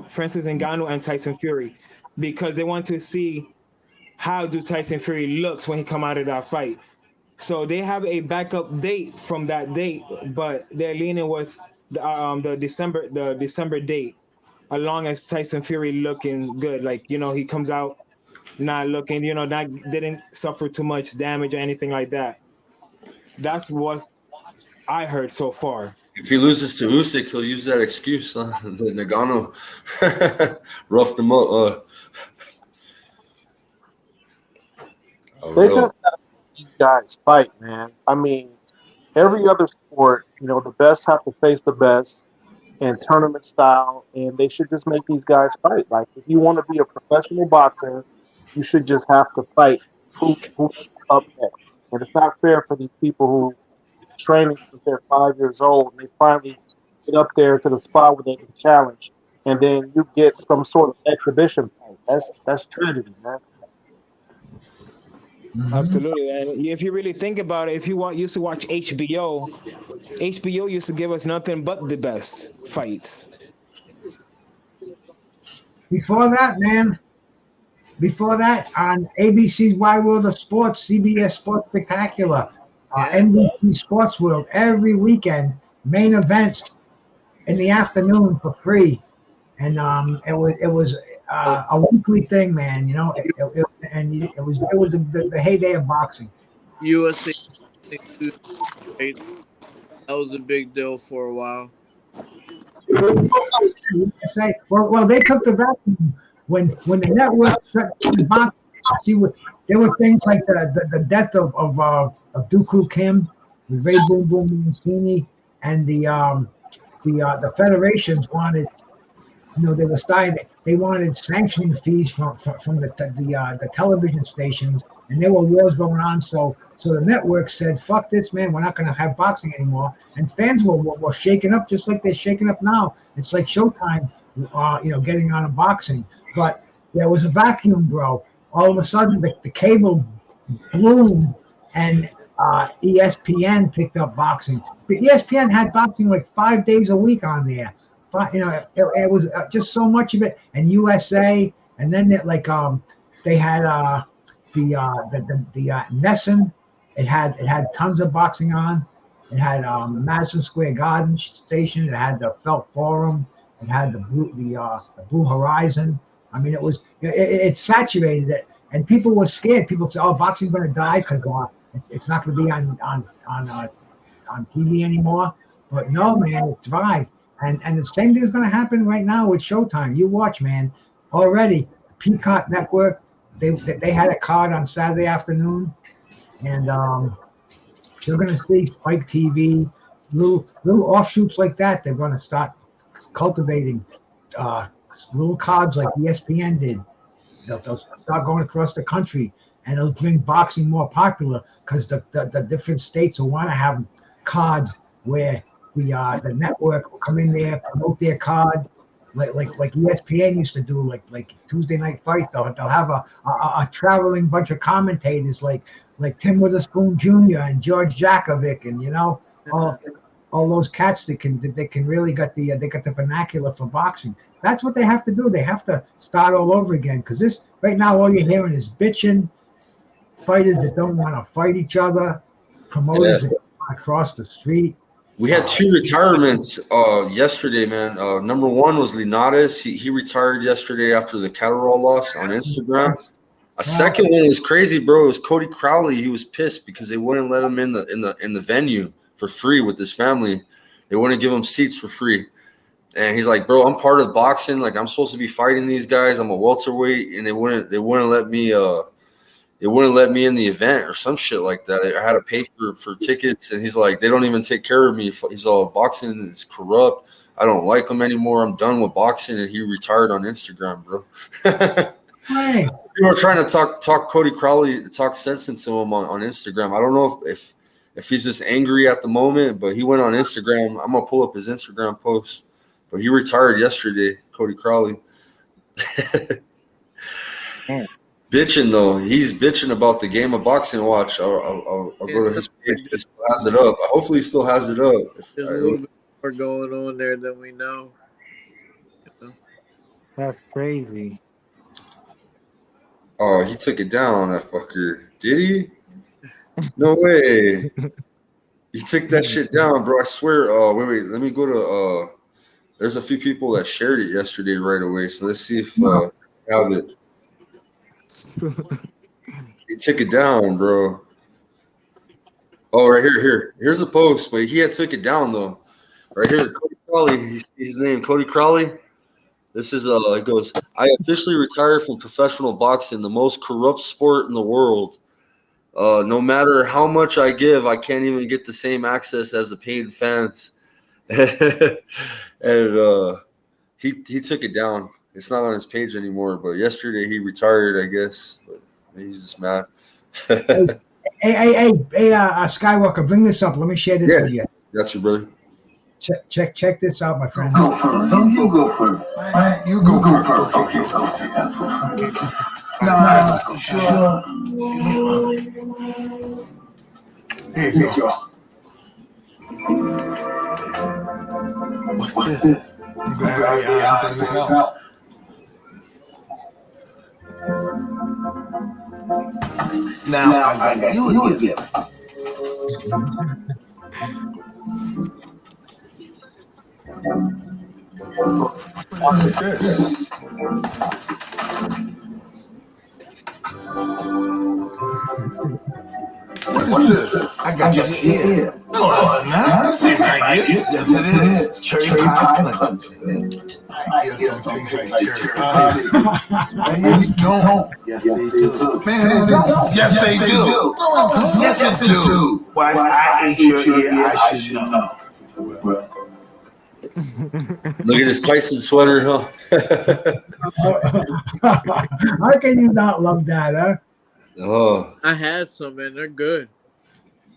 Francis Ngannou and Tyson Fury, because they want to see how do Tyson Fury looks when he come out of that fight. So they have a backup date from that date, but they're leaning with the December date, as long as Tyson Fury looking good. Like, he comes out not looking, didn't suffer too much damage or anything like that. That's what I heard so far. If he loses to Usyk, he'll use that excuse. The Nagano roughed him up. They just have these guys fight, man. I mean, every other sport, the best have to face the best in tournament style, and they should just make these guys fight. Like, if you want to be a professional boxer, you should just have to fight who's up next. And it's not fair for these people who training since they're 5 years old, and they finally get up there to the spot where they can challenge, and then you get some sort of exhibition fight. That's tragedy, man. Absolutely. And if you really think about it, if you used to watch HBO used to give us nothing but the best fights. Before that, man, before that, on ABC's Wide World of Sports, CBS Sports Spectacular, Yeah. NBC Sports World, every weekend, main events in the afternoon for free. And it was a weekly thing, man. You know, it was the heyday of boxing. USA, right? That was a big deal for a while. Well, they took the vacuum when the network shut down boxing. See, there were things like the death of Dooku Kim, with Ray Boom Boom Mancini, and the federations wanted. They were starting. They wanted sanctioning fees from the television stations, and there were wars going on. So the network said, "Fuck this, man. We're not going to have boxing anymore." And fans were shaken up, just like they're shaken up now. It's like Showtime, getting on a boxing. But there was a vacuum, bro. All of a sudden, the cable bloomed, and ESPN picked up boxing. But ESPN had boxing like 5 days a week on there. But it was just so much of it, and USA, and then they had the Nesson. It had tons of boxing on. It had the Madison Square Garden station. It had the Felt Forum. It had the Blue Horizon. I mean, it saturated it, and people were scared. People said, "Oh, boxing's going to die because it's not going to be on TV anymore." But no, man, it thrived. And the same thing is going to happen right now with Showtime. You watch, man. Already, Peacock Network, they had a card on Saturday afternoon, and you're going to see Spike TV, little offshoots like that. They're going to start cultivating little cards like ESPN did. They'll start going across the country, and it'll bring boxing more popular because the different states will want to have cards where the network will come in there, promote their card, like ESPN used to do, like Tuesday Night Fights. They'll have a traveling bunch of commentators like Tim Witherspoon Jr. and George Jakovic, and all those cats that can really got the vernacular for boxing. That's what they have to do. They have to start all over again, because this right now all you're hearing is bitching, fighters that don't want to fight each other, promoters that don't want to cross the street. We had two retirements yesterday, man. Number one was Linares. He retired yesterday after the Catterall loss on Instagram. A second one was crazy, bro. It was Cody Crowley. He was pissed because they wouldn't let him in the venue for free with his family. They wouldn't give him seats for free. And he's like, "Bro, I'm part of boxing. Like, I'm supposed to be fighting these guys. I'm a welterweight, and they wouldn't let me in the event or some shit like that. I had to pay for tickets." And he's like, "They don't even take care of me." He's all, "Boxing is corrupt. I don't like them anymore. I'm done with boxing." And he retired on Instagram, bro. Hey. People are trying to talk Cody Crowley, talk sense into him on Instagram. I don't know if he's just angry at the moment, but he went on Instagram. I'm gonna pull up his Instagram post. But he retired yesterday, Cody Crowley. Bitching though, he's bitching about the game of boxing. Watch, I'll go to his page. He still has it up. Hopefully, he still has it up. There's a little bit more going on there than we know. That's crazy. Oh, he took it down, that fucker. Did he? No way. He took that shit down, bro. I swear. Wait. Let me go to. There's a few people that shared it yesterday right away. So let's see if I have it. He took it down, bro. Oh, right here. Here's the post, but he had took it down though. Right here, Cody Crowley. You see his name, Cody Crowley. This is it goes, "I officially retired from professional boxing, the most corrupt sport in the world. No matter how much I give, I can't even get the same access as the paid fans." And he took it down. It's not on his page anymore, but yesterday he retired, I guess. But he's just mad. Hey, Skywalker, bring this up. Let me share this with you. Got you, brother. check this out, my friend. No, you go first. Right? You go first. Okay. Nah, sure. There you go. What's this? You gotta have things out. Now I got you a gift. What is this? What is this? I got your ear. No, it's not. This ain't my ear. Yes, it is. Cherry pie punch. My ears don't taste like cherry pie. And you don't. Yes, they do. Man, they don't. Yes, they do. Yes, they do. Why I ate your ear, I should know. Well. Look at his Tyson sweater, huh? How can you not love that, huh? Oh, I had some, man. They're good.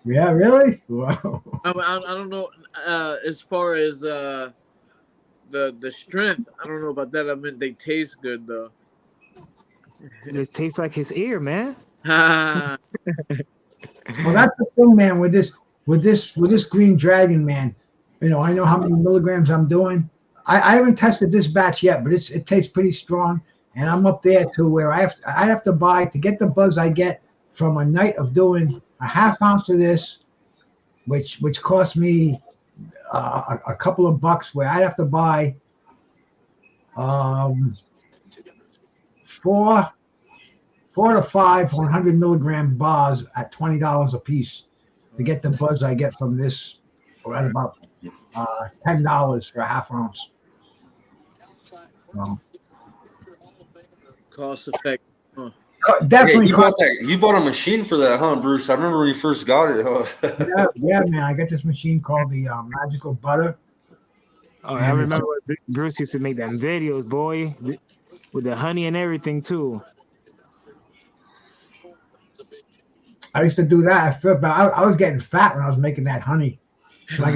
Yeah, really? Wow. I don't know. As far as the strength, I don't know about that. I mean, they taste good though. It tastes like his ear, man. Ha. Well, that's the thing, man. With this green dragon, man. You know, I know how many milligrams I'm doing. I haven't tested this batch yet, but it tastes pretty strong. And I'm up there to where I have to buy to get the buzz I get from a night of doing a half ounce of this, which cost me a couple of bucks. Where I have to buy 4 to 5 100 milligram bars at $20 a piece to get the buzz I get from this, or at about $10 for a half ounce. Cost effective. Huh? Definitely. Yeah, you bought a machine for that, huh, Bruce? I remember when you first got it. Huh? yeah, man. I got this machine called the Magical Butter. Oh, I remember Bruce used to make them videos, boy, with the honey and everything too. I used to do that at first, but I was getting fat when I was making that honey. So I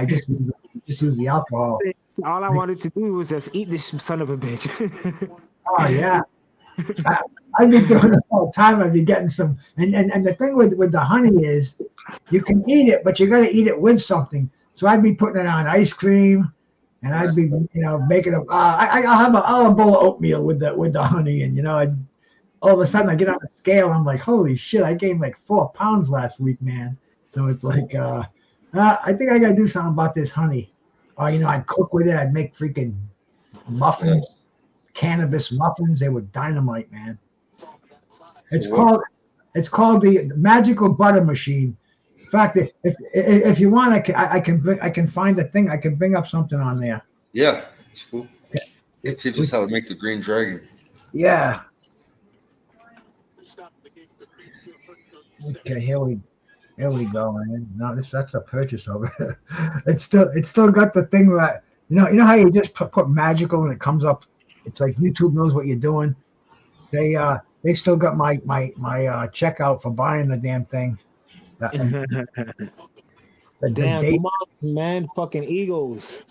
just use the alcohol. So all I wanted to do was just eat this son of a bitch. Oh yeah, I'd be doing this all the time. I'd be getting some, and the thing with the honey is, you can eat it, but you got to eat it with something. So I'd be putting it on ice cream, and I'd be making a. I'll have a bowl of oatmeal with the honey, and all of a sudden I get on the scale, and I'm like, holy shit, I gained like 4 pounds last week, man. So it's like, I think I got to do something about this honey. Or, I'd cook with it. I'd make freaking muffins, cannabis muffins. They were dynamite, man. It's called the Magical Butter Machine. In fact, if you want, I can find a thing. I can bring up something on there. Yeah, it's cool. It teaches us how to make the green dragon. Yeah. Okay, here we go, man. No, that's a purchase over it. It's still got the thing that you know how you just put magical and it comes up. It's like YouTube knows what you're doing. They still got my checkout for buying the damn thing. Damn, come on, man, fucking Eagles.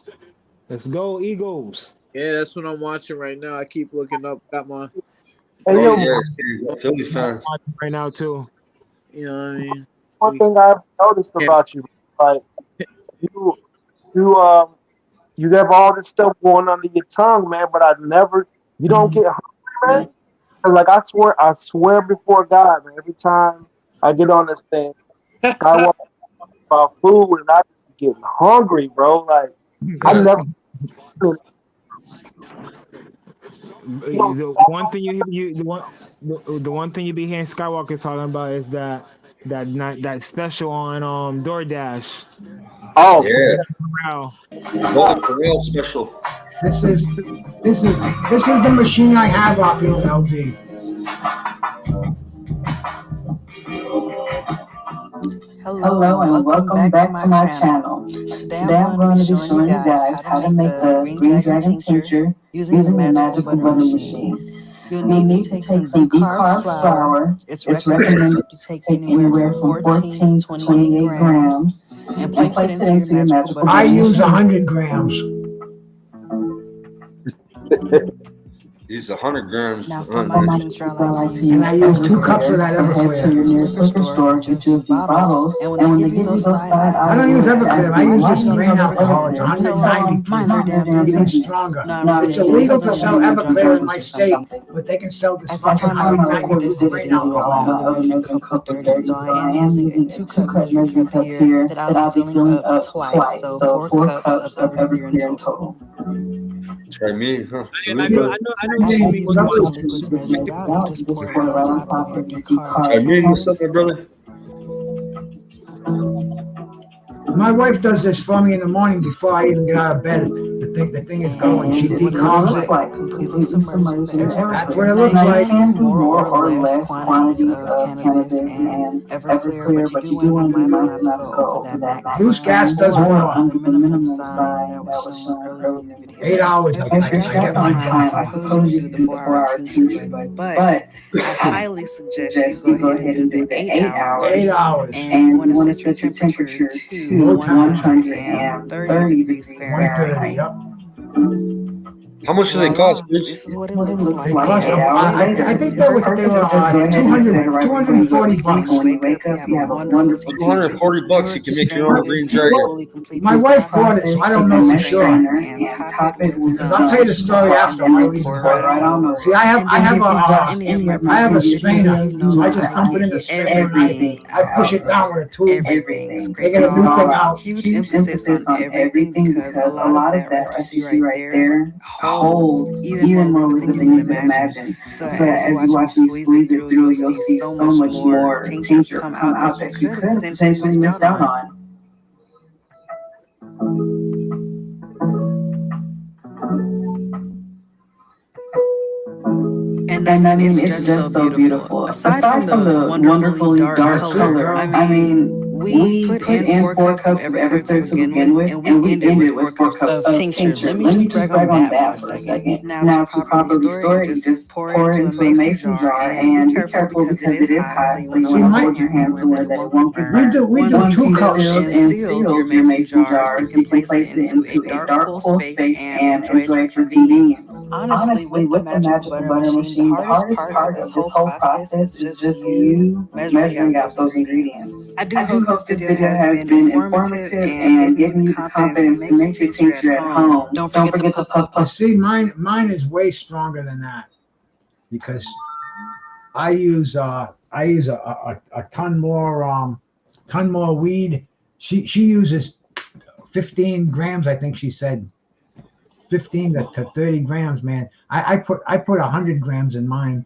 Let's go, Eagles. Yeah, that's what I'm watching right now. I keep looking up. Got my. Philly fans right now too. You know what I mean? One thing I've noticed about you, like you have all this stuff going under your tongue, man. But you don't get hungry, man. Like I swear before God, man. Every time I get on this thing, I want about food, and I just getting hungry, bro. Like I never. The one thing the one thing you be hearing Skywalker talking about is that special on DoorDash. Oh yeah, the real special. This is the machine I have off here, LG. Hello and welcome back to my channel. Today I'm going to be showing you guys how to make the green dragon tincture using the magical butter machine. You'll need to take some decarb flour. It's recommended to take anywhere from 14 to 28 grams. and place it into your magical butter I use machine. 100 grams. He's 100 grams. Now, for my tincture, I like to use And I use 2 cups of Everclear. that So head to Everclear. your nearest liquor store, get you a few bottles, and when they give you those side I don't use Everclear. I use just plain alcohol. It's just tell 190 them, mind their damn proof, even business. stronger. No, I'm just It's kidding. illegal Just tell to them sell you're drunk Everclear in on my juice or state, something. but they can sell this At the fucking time I recorded 190 this proof plain video, alcohol. my oven made a cup of dirty, so I am using a 2-cup measuring cup here that I'll be filling up twice, so 4 cups of Everclear in total. Try me, huh? I know After Jamie you was get your watching. liquids measured out, you just pour it right on top of your decarb Try me, what's up, cans. my brother? My wife does this for me in the morning before I even get out of bed. The thing is going. She This is what it decarbs looks it. like, completely submerged in the That's Everclear. what it Now, looks you like. can do more or less quantities of cannabis and Everclear, but you do want to be mindful not to go over that max Loose gas does or more. under the minimum sign that was shown earlier in the video. 8 hours. If you're strapped for time, I suppose you can do the 4-hour tincture, but I highly suggest you go ahead and do the 8 hours. 8 hours. And you want to set your temperature to 130 degrees Fahrenheit. Yep. How much do they Voila, cost, bitch? this is what it looks like. They cost, 8 hours I later. think they were Perfect. 240 bucks. When you wake up, you have a wonderful tincture. 240 bucks, you can make your own green dragon. My wife bought it, so I don't know for sure. And top it with some I'll tell you the story after. and I'll then leave pour it it right right on over. See, I have I a strainer. So I just dump it in the strainer. everything. I push it down with a tool. Everything. They get a new thing out. Huge emphasis on everything because a lot of that rest you see right there holds even more liquid than you can imagine. So as you watch me squeeze it through, you'll see so much more tincture come out that you could have potentially missed out on. And I mean, it's just so beautiful. Aside from the wonderfully dark color, I mean, we put in 4 cups of Everclear to begin with, and we ended with 4 cups of tincture. Let me just brag on that for a second. Now, to properly store it, you just pour it into a mason jar, and be careful because it is hot, so you want to hold your hand somewhere that it won't get burnt. We do Once 2 you've cups. filled and sealed your mason jars, you can place it into a dark, cool space and enjoy it at your convenience. Honestly, with the magical butter machine, the hardest part of this whole process is just you measuring out those ingredients. I do hope this video has been informative and giving you the confidence to make your tincture at home. Don't forget to puff. See, mine is way stronger than that because I use a ton more weed. She uses 15 grams, I think she said. 15 to 30 grams, man. I put 100 grams in mine,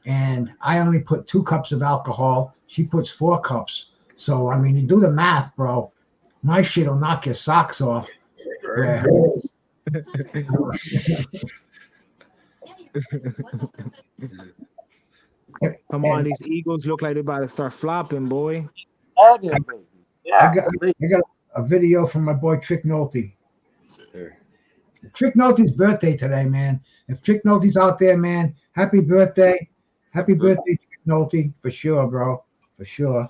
and I only put 2 cups of alcohol. She puts 4 cups. So I mean, you do the math, bro. My shit will knock your socks off. Yeah. Come on, these Eagles look like they're about to start flopping, boy. I got a video from my boy Trick Nolte. Trick Nolte's birthday today, man. If Trick Nolte's out there, man, happy birthday. Happy birthday, Trick Nolte. For sure, bro. For sure.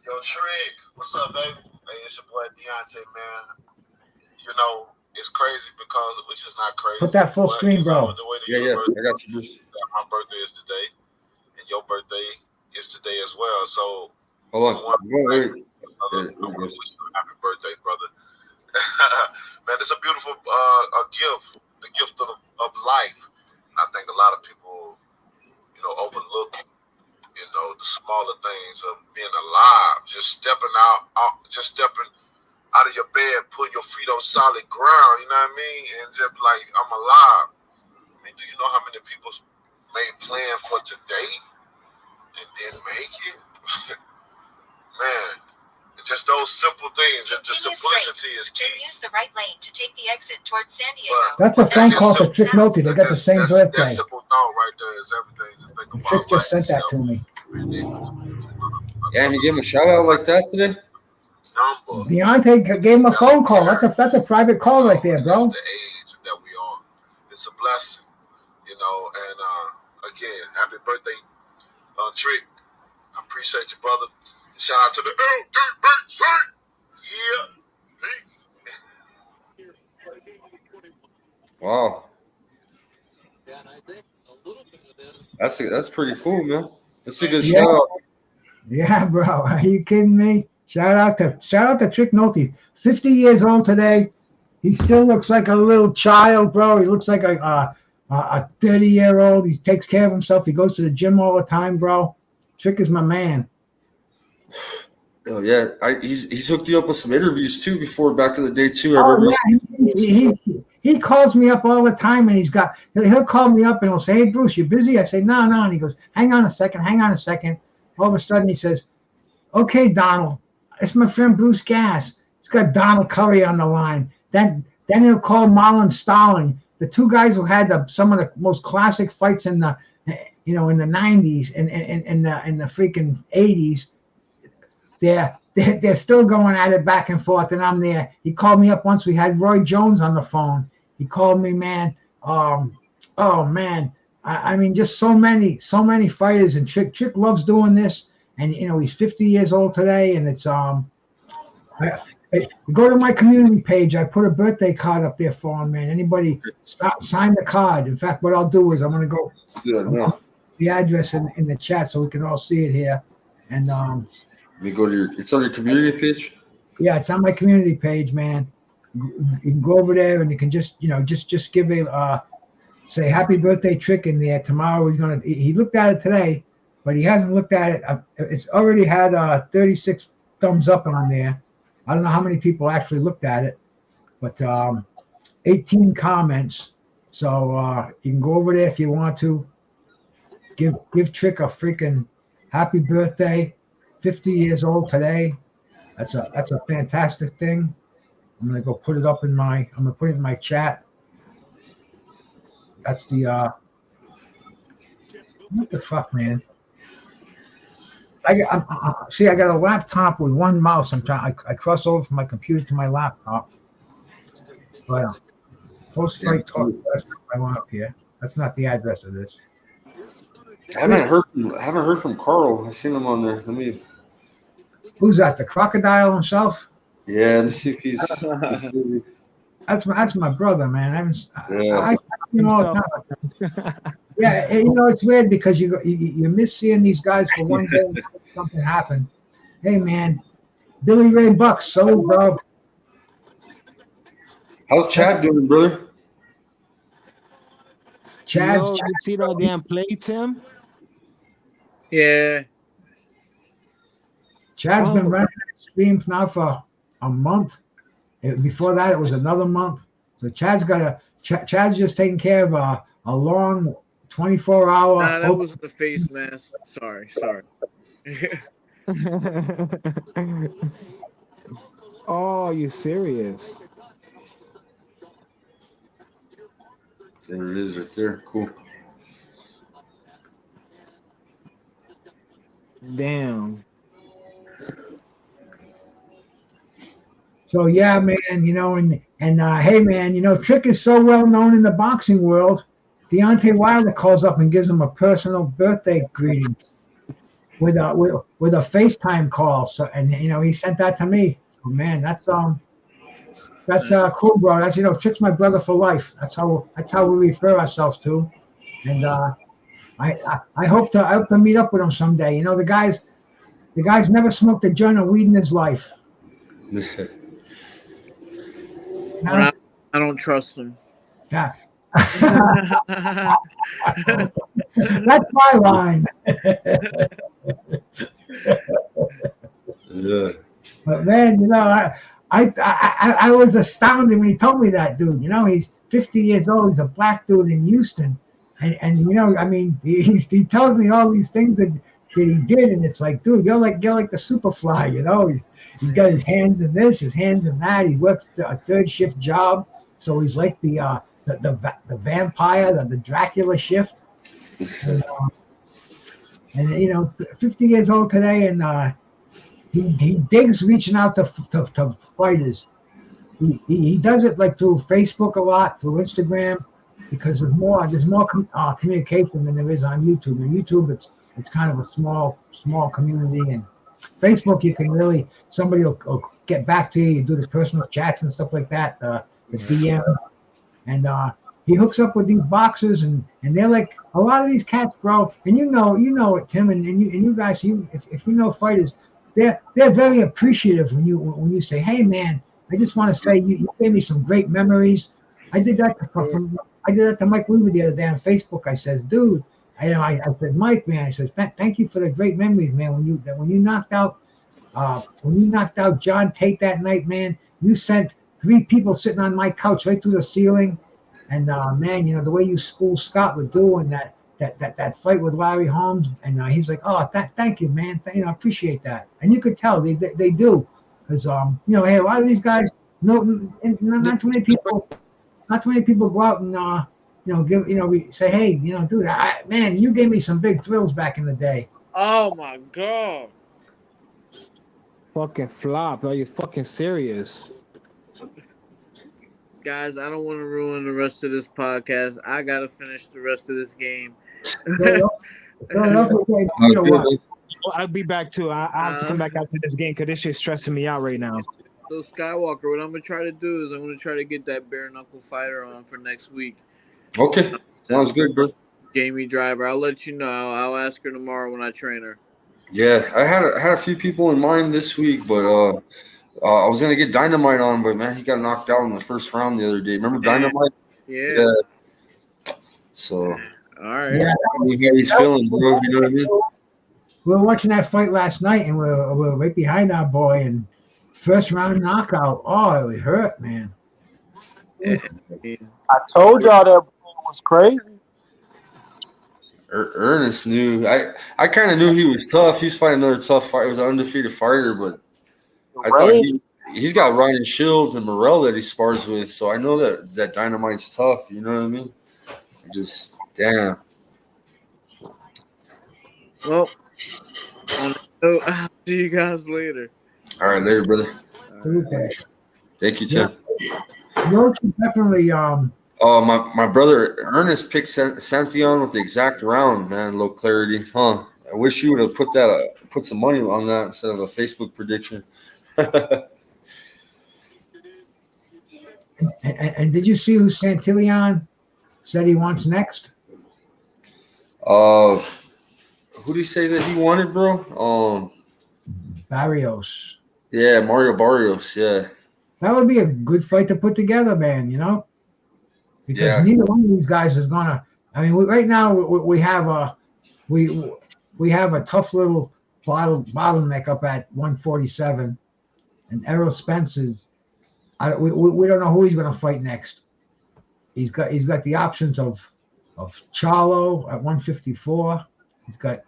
Yo, Trick, what's up, baby? Hey, it's your boy Deontay, man. You know, it's crazy because, which is not crazy. Put that full screen, bro. Yeah, I got you. My birthday is today, and your birthday is today as well. So, hold on. Wait. Happy birthday, brother. Man, it's a beautiful a gift of life. And I think a lot of people, overlook, the smaller things of being alive. Just stepping out of your bed, putting your feet on solid ground, you know what I mean? And just like, I'm alive. I mean, do you know how many people made plans for today and didn't make it? Man, just those simple things, just the simplicity is key. Use the right lane to take the exit towards San Diego. That's a phone call for Trick Nolte. They got the same birthday. That simple thought right there is everything to think about. Trick just sent that to me. Damn, you gave him a shout out like that today? Deontay gave him a phone call. That's a private call right there, bro. The age that we are. It's a blessing, and again, happy birthday, Trick. I appreciate you, brother. Shout out to the LDBC. Peace. Wow. That's pretty cool, man. That's a good Yeah. shout out. Yeah, bro. Are you kidding me? Shout out to Trick Nolte. 50 years old today. He still looks like a little child, bro. He looks like a 30-year-old. He takes care of himself. He goes to the gym all the time, bro. Trick is my man. Oh yeah, he's hooked you up with some interviews too before back in the day too. I Oh remember. yeah, he calls me up all the time, and he'll call me up and he'll say, "Hey Bruce, you busy?" I say, "No, no," and he goes, "Hang on a second, hang on a second." All of a sudden he says, "Okay, Donald, it's my friend Bruce Gass. He's got Donald Curry on the line." Then he'll call Marlon Starling, the two guys who had some of the most classic fights in the in the 90s and in the freaking 80s. They're still going at it back and forth, and I'm there. He called me up once. We had Roy Jones on the phone. He called me, man. Oh man, I mean, just so many fighters, and Trick loves doing this. And he's 50 years old today, and it's go to my community page. I put a birthday card up there for him, man. Anybody sign the card. In fact, what I'll do is I'm gonna go the address in the chat so we can all see it here. And Let me go to it's on your community page? Yeah, it's on my community page, man. You can go over there and you can just give say happy birthday Trick in there. Tomorrow he looked at it today, but he hasn't looked at it. It's already had 36 thumbs up on there. I don't know how many people actually looked at it, but 18 comments. So you can go over there if you want to. Give Trick a freaking happy birthday. 50 years old today. That's a fantastic thing. I'm gonna go put it up in my chat. That's the what the fuck, man. I got a laptop with one mouse. I cross over from my computer to my laptop. But post-fight talk. That's not what I want up here. That's not the address of this. I haven't heard from Carl. I seen him on there. Let me. Who's that? The crocodile himself? Yeah, let me see if he's. That's my brother, man. Yeah. Yeah, it's weird because you miss seeing these guys for one day and something happened. Hey, man, Billy Ray Bucks, so bro. How's Chad doing, brother? Chad, you see that damn play, Tim? Yeah. Chad's been running that stream now for a month. Before that, it was another month. So Chad's just taking care of a long 24-hour. Nah, that was the face mask. Sorry. Oh, you serious? There it is right there. Cool. Damn. So yeah, man, and hey, man, Trick is so well known in the boxing world. Deontay Wilder calls up and gives him a personal birthday greeting with a FaceTime call. So and he sent that to me. So man, that's cool, bro. That's Trick's my brother for life. That's how we refer ourselves to. And I hope to meet up with him someday. The guy's never smoked a joint of weed in his life. I don't trust him. Yeah. That's my line. Yeah. But man, I was astounded when he told me that, dude. He's 50 years old. He's a black dude in Houston, and I mean, he tells me all these things that he did, and it's like, dude, you're like the Superfly. He's got his hands in this, his hands in that. He works a third shift job, so he's like the vampire, the Dracula shift. And 50 years old today, and he digs reaching out to fighters. He does it like through Facebook a lot, through Instagram, because there's more communication than there is on YouTube. On YouTube, it's kind of a small community, and Facebook, you can really somebody will get back to you. You do the personal chats and stuff like that, the DM, and he hooks up with these boxers, and they're like a lot of these cats, bro. And you know it, Tim, and you guys, if you know fighters, they're very appreciative when you say, hey man, I just want to say you gave me some great memories. I did that to Mike Weaver the other day on Facebook. I says, dude, I said, Mike, man, I says, thank you for the great memories, man. When you knocked out John Tate that night, man, you sent 3 people sitting on my couch right through the ceiling. And man, you know, the way you schooled Scott with doing that fight with Larry Holmes, and he's like, oh, thank you, man. I appreciate that. And you could tell they do, because you know, hey, a lot of these guys, not too many people go out and you know, we say, hey, you know, dude, man, you gave me some big thrills back in the day. Oh my God. Fucking flop. Are you fucking serious? Guys, I don't want to ruin the rest of this podcast. I got to finish the rest of this game. I'll be back too. I have to come back after this game because this shit's stressing me out right now. So Skywalker, what I'm going to try to do is I'm going to try to get that bare knuckle fighter on for next week. Okay. Sounds good, bro. Jamie Driver. I'll let you know. I'll ask her tomorrow when I train her. Yeah, I had a few people in mind this week, but I was gonna get Dynamite on, but man, he got knocked out in the first round the other day. Remember Dynamite? Yeah. So. All right. Yeah. How he's feeling, bro. You know what I mean? We were watching that fight last night, and we're right behind our boy, and first round knockout. Oh, it hurt, man. Yeah. I told y'all that was crazy. Ernest knew. I kind of knew he was tough. He was fighting another tough fight. He was an undefeated fighter, but I thought he's got Ryan Shields and Morrell that he spars with, so I know that Dynamite's tough. You know what I mean? Just damn. Well, I'll see you guys later. All right, later, brother. Okay. Thank you, Tim. You definitely Oh, my brother Ernest picked Santion with the exact round, man. Low clarity, huh? I wish you would have put some money on that instead of a Facebook prediction. and did you see who Santillan said he wants next? Who did he say that he wanted, bro? Barrios. Yeah, Mario Barrios. Yeah. That would be a good fight to put together, man. You know. Because neither one of these guys is gonna. I mean, right now we have a tough little bottleneck up at 147, and Errol Spence's. We don't know who he's gonna fight next. He's got the options of Charlo at 154. He's got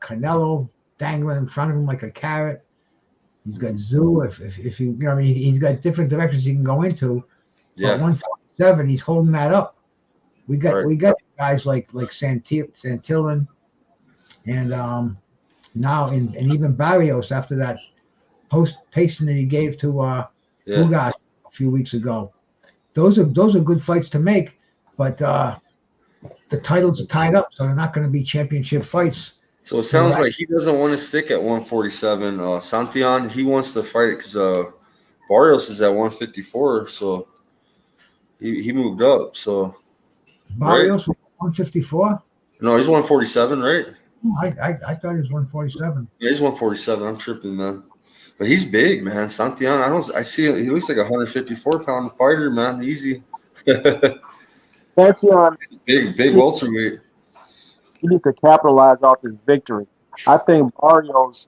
Canelo dangling in front of him like a carrot. He's got Zoo if you know. I mean, he's got different directions he can go into. Yeah. 147, he's holding that up. We got guys like Santillan, and now and even Barrios after that post-tasting that he gave to Ugas a few weeks ago. Those are good fights to make, but the titles are tied up, so they're not going to be championship fights. So it sounds like he doesn't want to stick at 147. Santion, he wants to fight it because Barrios is at 154, so he moved up. So Barrios was 154. No, he's 147, right? I thought he was 147. Yeah, he's 147. I'm tripping, man. But he's big, man. Santion, I see him. He looks like a 154-pound fighter, man. Easy. Santion, big welterweight. He needs to capitalize off his victory. I think Barrios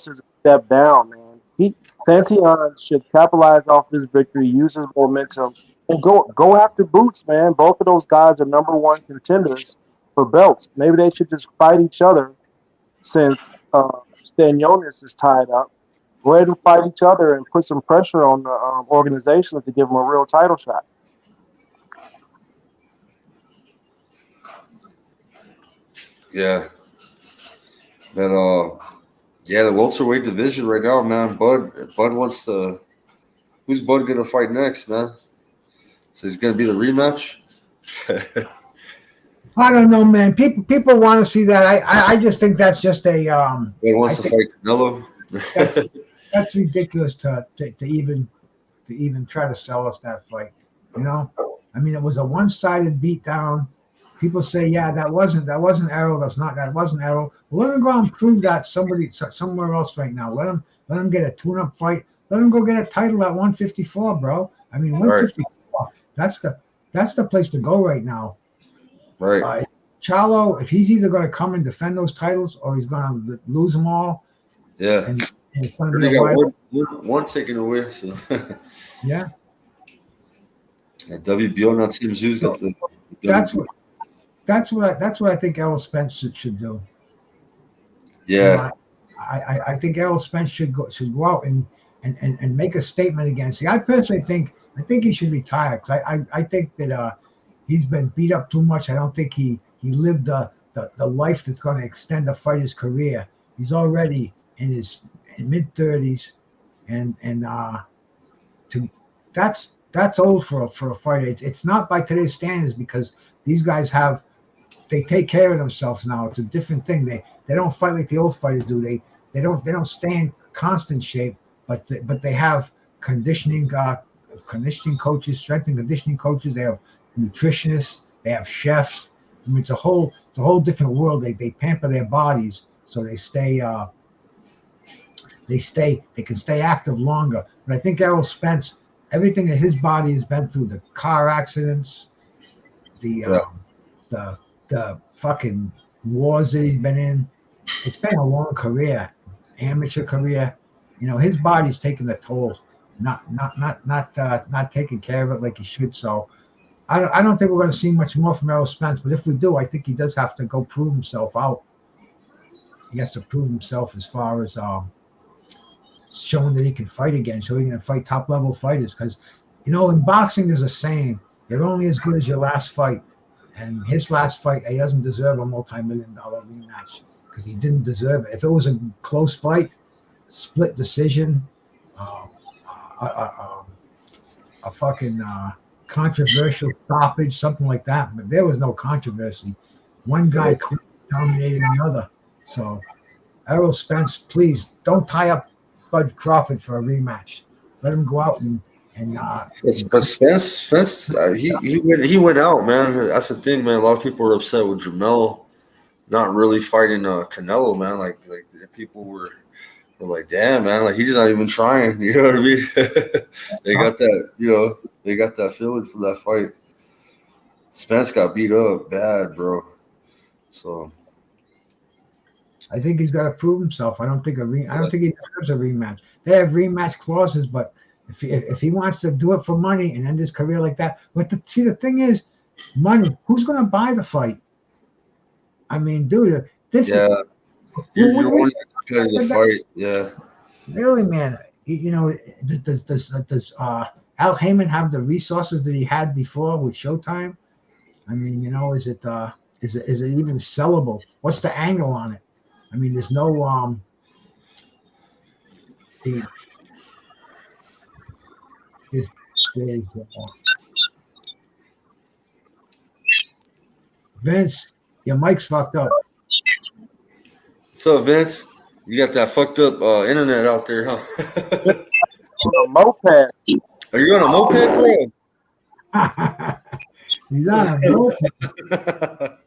is a step down, man. Santion should capitalize off his victory, use his momentum, and go after Boots, man. Both of those guys are number one contenders for belts. Maybe they should just fight each other since Stanionis is tied up. Go ahead and fight each other and put some pressure on the organizations to give them a real title shot. Yeah. But the welterweight division right now, man. Bud wants to. Who's Bud gonna fight next, man? So he's gonna be the rematch. I don't know, man. People want to see that. I just think that's just a He I wants to think fight Canelo. that's ridiculous to even try to sell us that fight. You know, I mean, it was a one-sided beatdown. People say, yeah, that wasn't Errol. That wasn't Errol. Well, let him go out and prove that somewhere else right now. Let him get a tune-up fight. Let him go get a title at 154, bro. I mean, Right, 154. That's the place to go right now. right. Charlo, if he's either going to come and defend those titles or he's going to lose them all, Yeah. and it's going to be Already a got wide. one taken away. So Yeah. WBO now Tim Zoo's got the That's WBO. that's what I think Errol Spence should do. You know, Yeah, I think Errol Spence should go out and make a statement against. See, I personally think he should retire because I think that he's been beat up too much. I don't think he lived the life that's going to extend a fighter's career. He's already in his mid-30s, and to that's old for a fighter. It's not by today's standards because these guys they take care of themselves now. It's a different thing. They don't fight like the old fighters do. They don't stay in constant shape, but they have conditioning coaches, strength and conditioning coaches. They have nutritionists. They have chefs. I mean, it's a whole different world. They pamper their bodies so they can stay active longer. But I think Errol Spence, everything that his body has been through, the car accidents, yeah. the fucking wars that he's been in, it's been a long career, amateur career. You know, his body's taking a toll, not taking care of it like he should. So I don't think we're going to see much more from Errol Spence. But if we do, I think he does have to go prove himself out. He has to prove himself as far as showing that he can fight again, so he can fight top level fighters. Because you know, in boxing, there's a saying: you're only as good as your last fight. And his last fight, he doesn't deserve a multi-million-dollar rematch because he didn't deserve it. If it was a close fight, split decision, a fucking controversial stoppage, something like that, but there was no controversy. One guy dominated another. So, Errol Spence, please don't tie up Bud Crawford for a rematch. Let him go out and But Spence, he went out, man. That's the thing, man. A lot of people were upset with Jamel not really fighting Canelo, man. Like people were like, damn, man, like he's not even trying. You know what I mean? They got that feeling for that fight. Spence got beat up bad, bro. So I think he's got to prove himself. I don't think he deserves a rematch. They have rematch clauses, but if he wants to do it for money and end his career like that, but the thing is, money. Who's going to buy the fight? I mean, dude, this yeah, you're wanting a competitive fight, yeah. Really, man. You know, does Al Heyman have the resources that he had before with Showtime? I mean, you know, is it even sellable? What's the angle on it? I mean, there's no Vince, your mic's fucked up. What's up, Vince? You got that fucked up internet out there, huh? On a moped. Are you on a moped, bro? He's on a moped.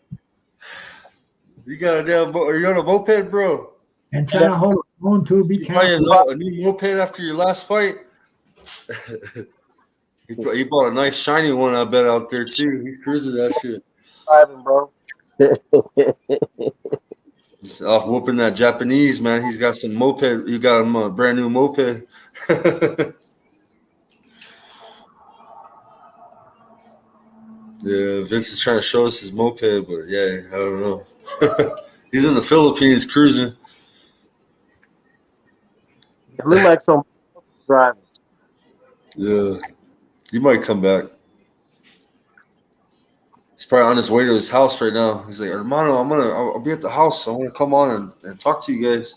You got a damn. Are you on a moped, bro? And trying to hold a phone too. Be careful. A new moped after your last fight. He bought a nice shiny one, I bet, out there too. He's cruising that shit. Driving, bro. He's off whooping that Japanese, man. He's got some moped. He got him a brand new moped. Yeah, Vince is trying to show us his moped, but yeah, I don't know. He's in the Philippines cruising. It looked like some driving. Yeah, he might come back. He's probably on his way to his house right now. He's like, Hermano, I'll be at the house. I want to come on and talk to you guys.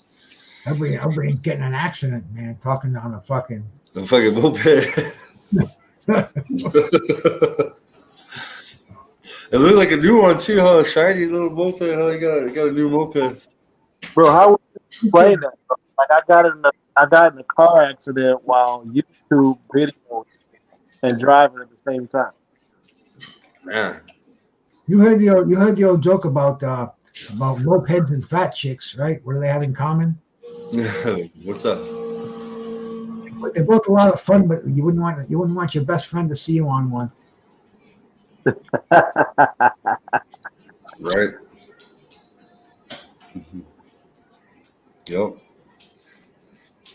Everybody's getting an accident, man. Talking on a fucking moped. It looked like a new one too, huh? Shiny little moped, huh? You got a new moped. Bro, how would you explain that? Bro? Like I got in a car accident while YouTube videoing and driving at the same time. Man. You heard the old joke about mopeds and fat chicks, right? What do they have in common? What's up? They're both a lot of fun, but you wouldn't want your best friend to see you on one. Right. Yep.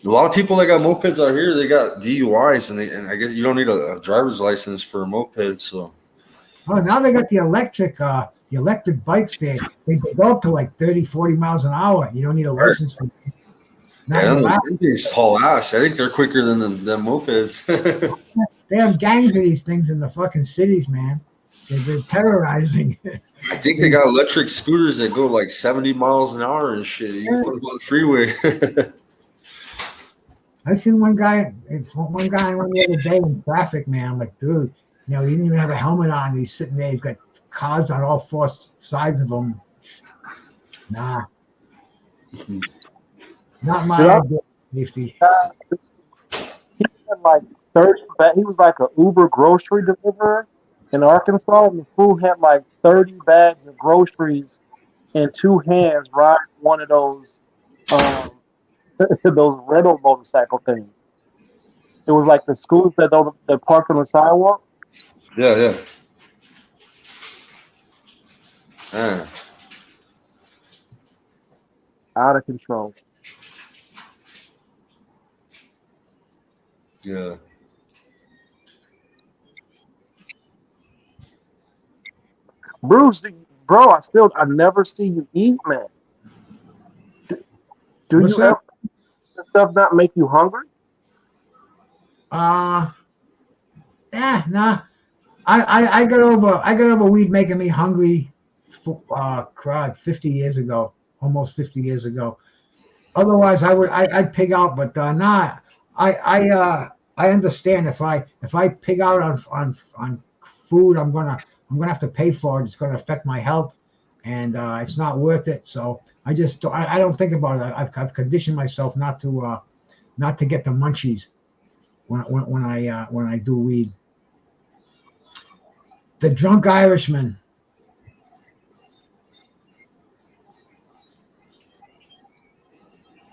A lot of people that got mopeds out here, they got DUIs, and I guess you don't need a driver's license for a moped. So Oh, now they got the electric bikes. They go up to like 30, 40 miles an hour. You don't need a license for them. yeah, these haul ass. I think they're quicker than the mopeds. They have gangs of these things in the fucking cities, man. They're terrorizing. I think they got electric scooters that go like 70 miles an hour and shit. You can put them on the freeway. I seen one guy the other day in traffic, man. I'm like, dude, he didn't even have a helmet on. He's sitting there. He's got cars on all four sides of him. Nah, not my idea of safety. He had like 30. He was like an Uber grocery deliverer in Arkansas, and the fool had like 30 bags of groceries in two hands riding one of those those rental motorcycle things. It was like the schools that parked on the sidewalk. Yeah. Out of control. Yeah. Bruce, bro, I never see you eat, man. Do What's you up? ever this stuff not make you hungry? Nah. I got over weed making me hungry. 50 years ago, almost 50 years ago. Otherwise, I'd pig out. But nah, I understand if I pig out on food, I'm gonna have to pay for it. It's gonna affect my health, and it's not worth it. So I don't think about it. I've conditioned myself not to get the munchies when I do weed. The drunk Irishman.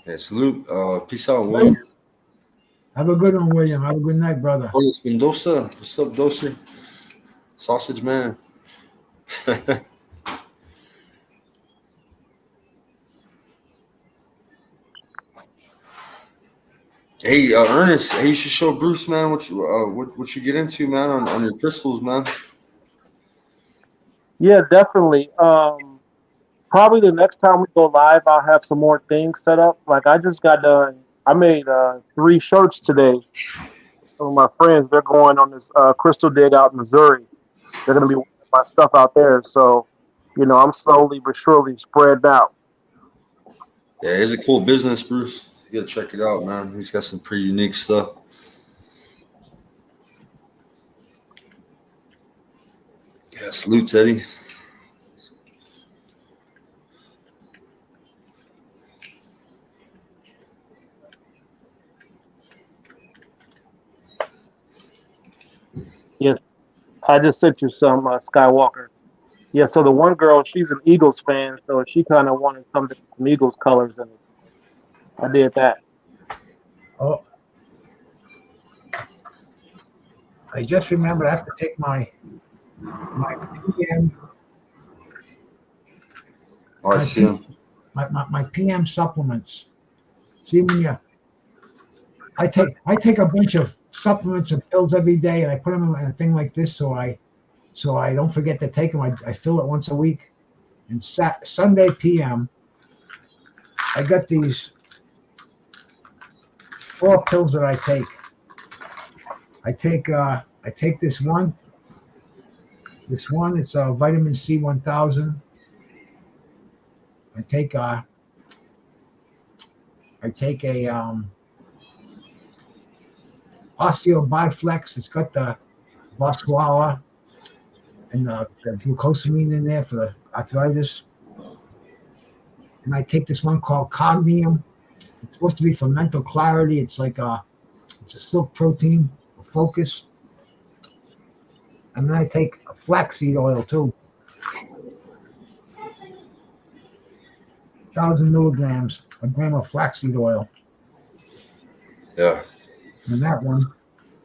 Yeah, salute. Peace out, William. Have a good one, William. Have a good night, brother. Carlos Mendoza. What's up, Doser? Sausage man. Hey, Ernest. Hey, you should show Bruce, man, what you get into, man, on your crystals, man. Yeah, definitely. Probably the next time we go live, I'll have some more things set up. Like I just got done. I made 3 shirts today. Some of my friends, they're going on this crystal dig out in Missouri. They're going to be wearing my stuff out there. So, I'm slowly but surely spreading out. Yeah, it's a cool business, Bruce. You gotta check it out, man. He's got some pretty unique stuff. Yeah, salute, Teddy. Yes, I just sent you some Skywalker. Yeah, so the one girl, she's an Eagles fan, so she kind of wanted something from Eagles colors in it. I did that. Oh, I just remembered I have to take my PM. Oh, I see him. My PM supplements. See when I take a bunch of supplements and pills every day, and I put them in a thing like this so I don't forget to take them. I fill it once a week. And Sunday PM, I got these 4 pills that I take. I take this one. This one, it's vitamin C 1000. I take a Osteo Biflex. It's got the Boswala and the glucosamine in there for the arthritis. And I take this one called Cognium. It's supposed to be for mental clarity. It's like it's a silk protein for focus. And then I take a flaxseed oil too. 1,000 milligrams, a gram of flaxseed oil. Yeah. And that one,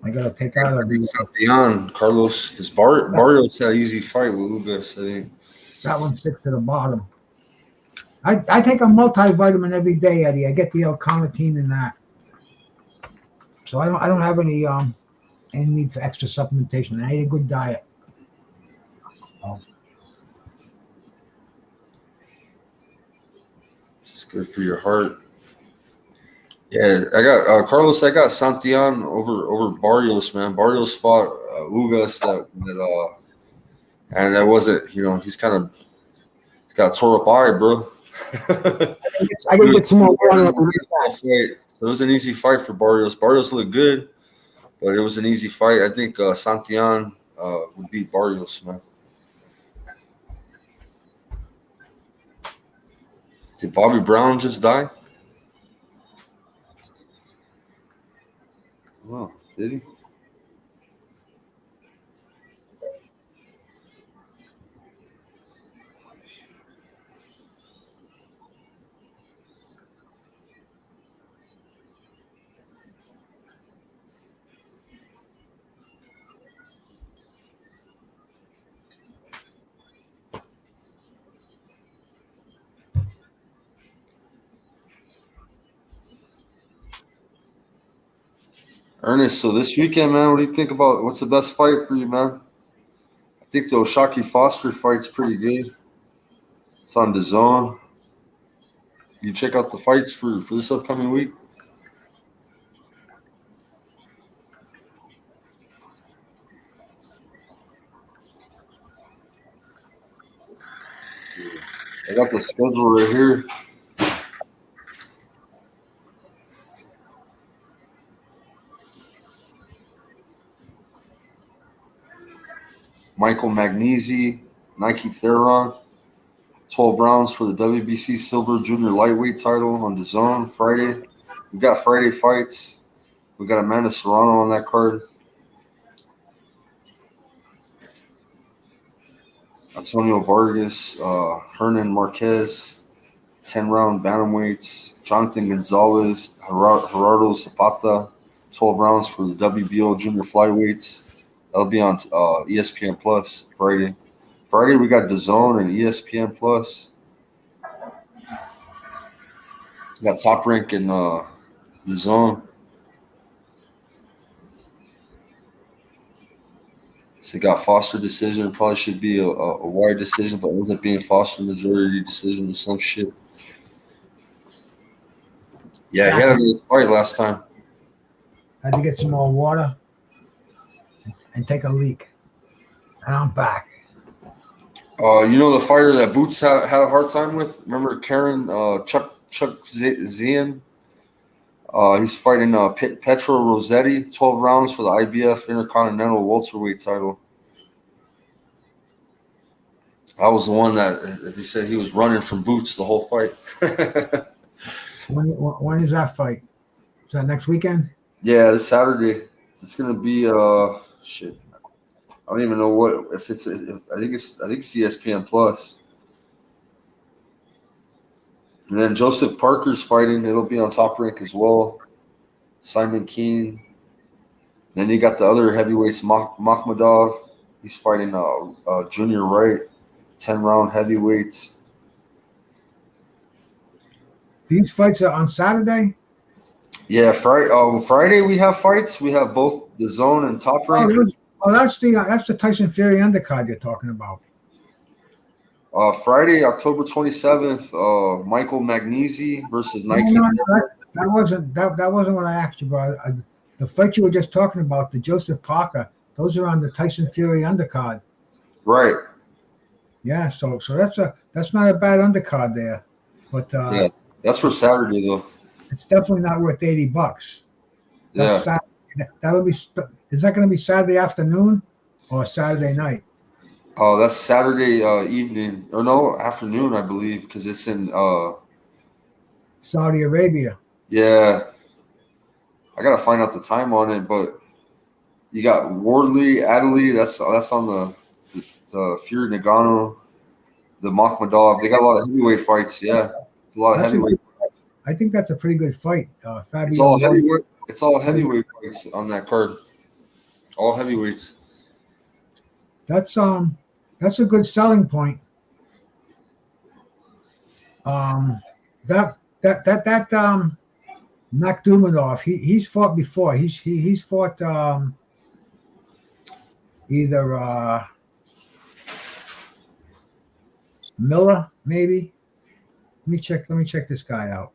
I gotta take out of the. Santillan, Carlos, because Barrios had an easy fight with Ugas, I think. That one sticks to the bottom. I take a multivitamin every day, Eddie. I get the L-carnitine in that. So I don't have any need for extra supplementation. I ate a good diet. Oh. This is good for your heart. Yeah, I got Carlos. I got Santillan over Barrios, man. Barrios fought Ugas and that wasn't. He's got a tore up eye, bro. I can get some more water. So it was an easy fight for Barrios. Barrios looked good, but it was an easy fight. I think Santillan would beat Barrios, man. Did Bobby Brown just die? Wow, did he? Ernest, so this weekend, man, what do you think about what's the best fight for you, man? I think the Oshaki Foster fight's pretty good. It's on the zone. You check out the fights for this upcoming week? I got the schedule right here. Michael Magnesi, Nike Theron, 12 rounds for the WBC Silver Junior Lightweight title on the zone Friday. We got Friday fights. We got Amanda Serrano on that card. Antonio Vargas, Hernan Marquez, 10-round bantamweights. Jonathan Gonzalez, Gerardo Zapata, 12 rounds for the WBO Junior Flyweights. That'll be on ESPN Plus Friday. Friday we got DAZN and ESPN Plus. We got Top Rank and DAZN. So you got Foster decision. Probably should be a wide decision, but ends up being Foster majority decision or some shit. Yeah, he had a fight last time. Had to get some more water and take a leak. And I'm back. The fighter that Boots had a hard time with? Remember Karen Chuck Zian? He's fighting Petro Rossetti, 12 rounds for the IBF Intercontinental Welterweight title. I was the one that he said he was running from Boots the whole fight. When is that fight? Is that next weekend? Yeah, this Saturday. It's gonna be shit. I don't even know what I think it's ESPN Plus. And then Joseph Parker's fighting. It'll be on Top Rank as well. Simon Keane. Then you got the other heavyweights, Makhmadov. He's fighting Junior Wright, 10-round heavyweights. These fights are on Saturday? Yeah, Friday we have fights. We have both the Zone and Top Rank. That's the Tyson Fury undercard you're talking about. Friday, October 27th, Michael Magnesi versus Nike. No, that wasn't what I asked you about. The fight you were just talking about, the Joseph Parker, those are on the Tyson Fury undercard. Right. Yeah, so that's not a bad undercard there. But yeah, that's for Saturday though. It's definitely not worth $80. Yeah. Is that going to be Saturday afternoon or Saturday night? Oh, that's Saturday evening or no afternoon, I believe, because it's in. Saudi Arabia. Yeah, I gotta find out the time on it, but you got Wardley, Adley. That's on the Fury Nagano, the Makhmadov. They got a lot of heavyweight fights. Yeah, it's a lot of That's a heavyweight. I think that's a pretty good fight. It's Fabio all Ward- heavyweight. It's all heavyweight fights on that card. All heavyweights. That's a good selling point. That Makhmadov, he's fought before. He's fought either Miller, maybe. Let me check this guy out.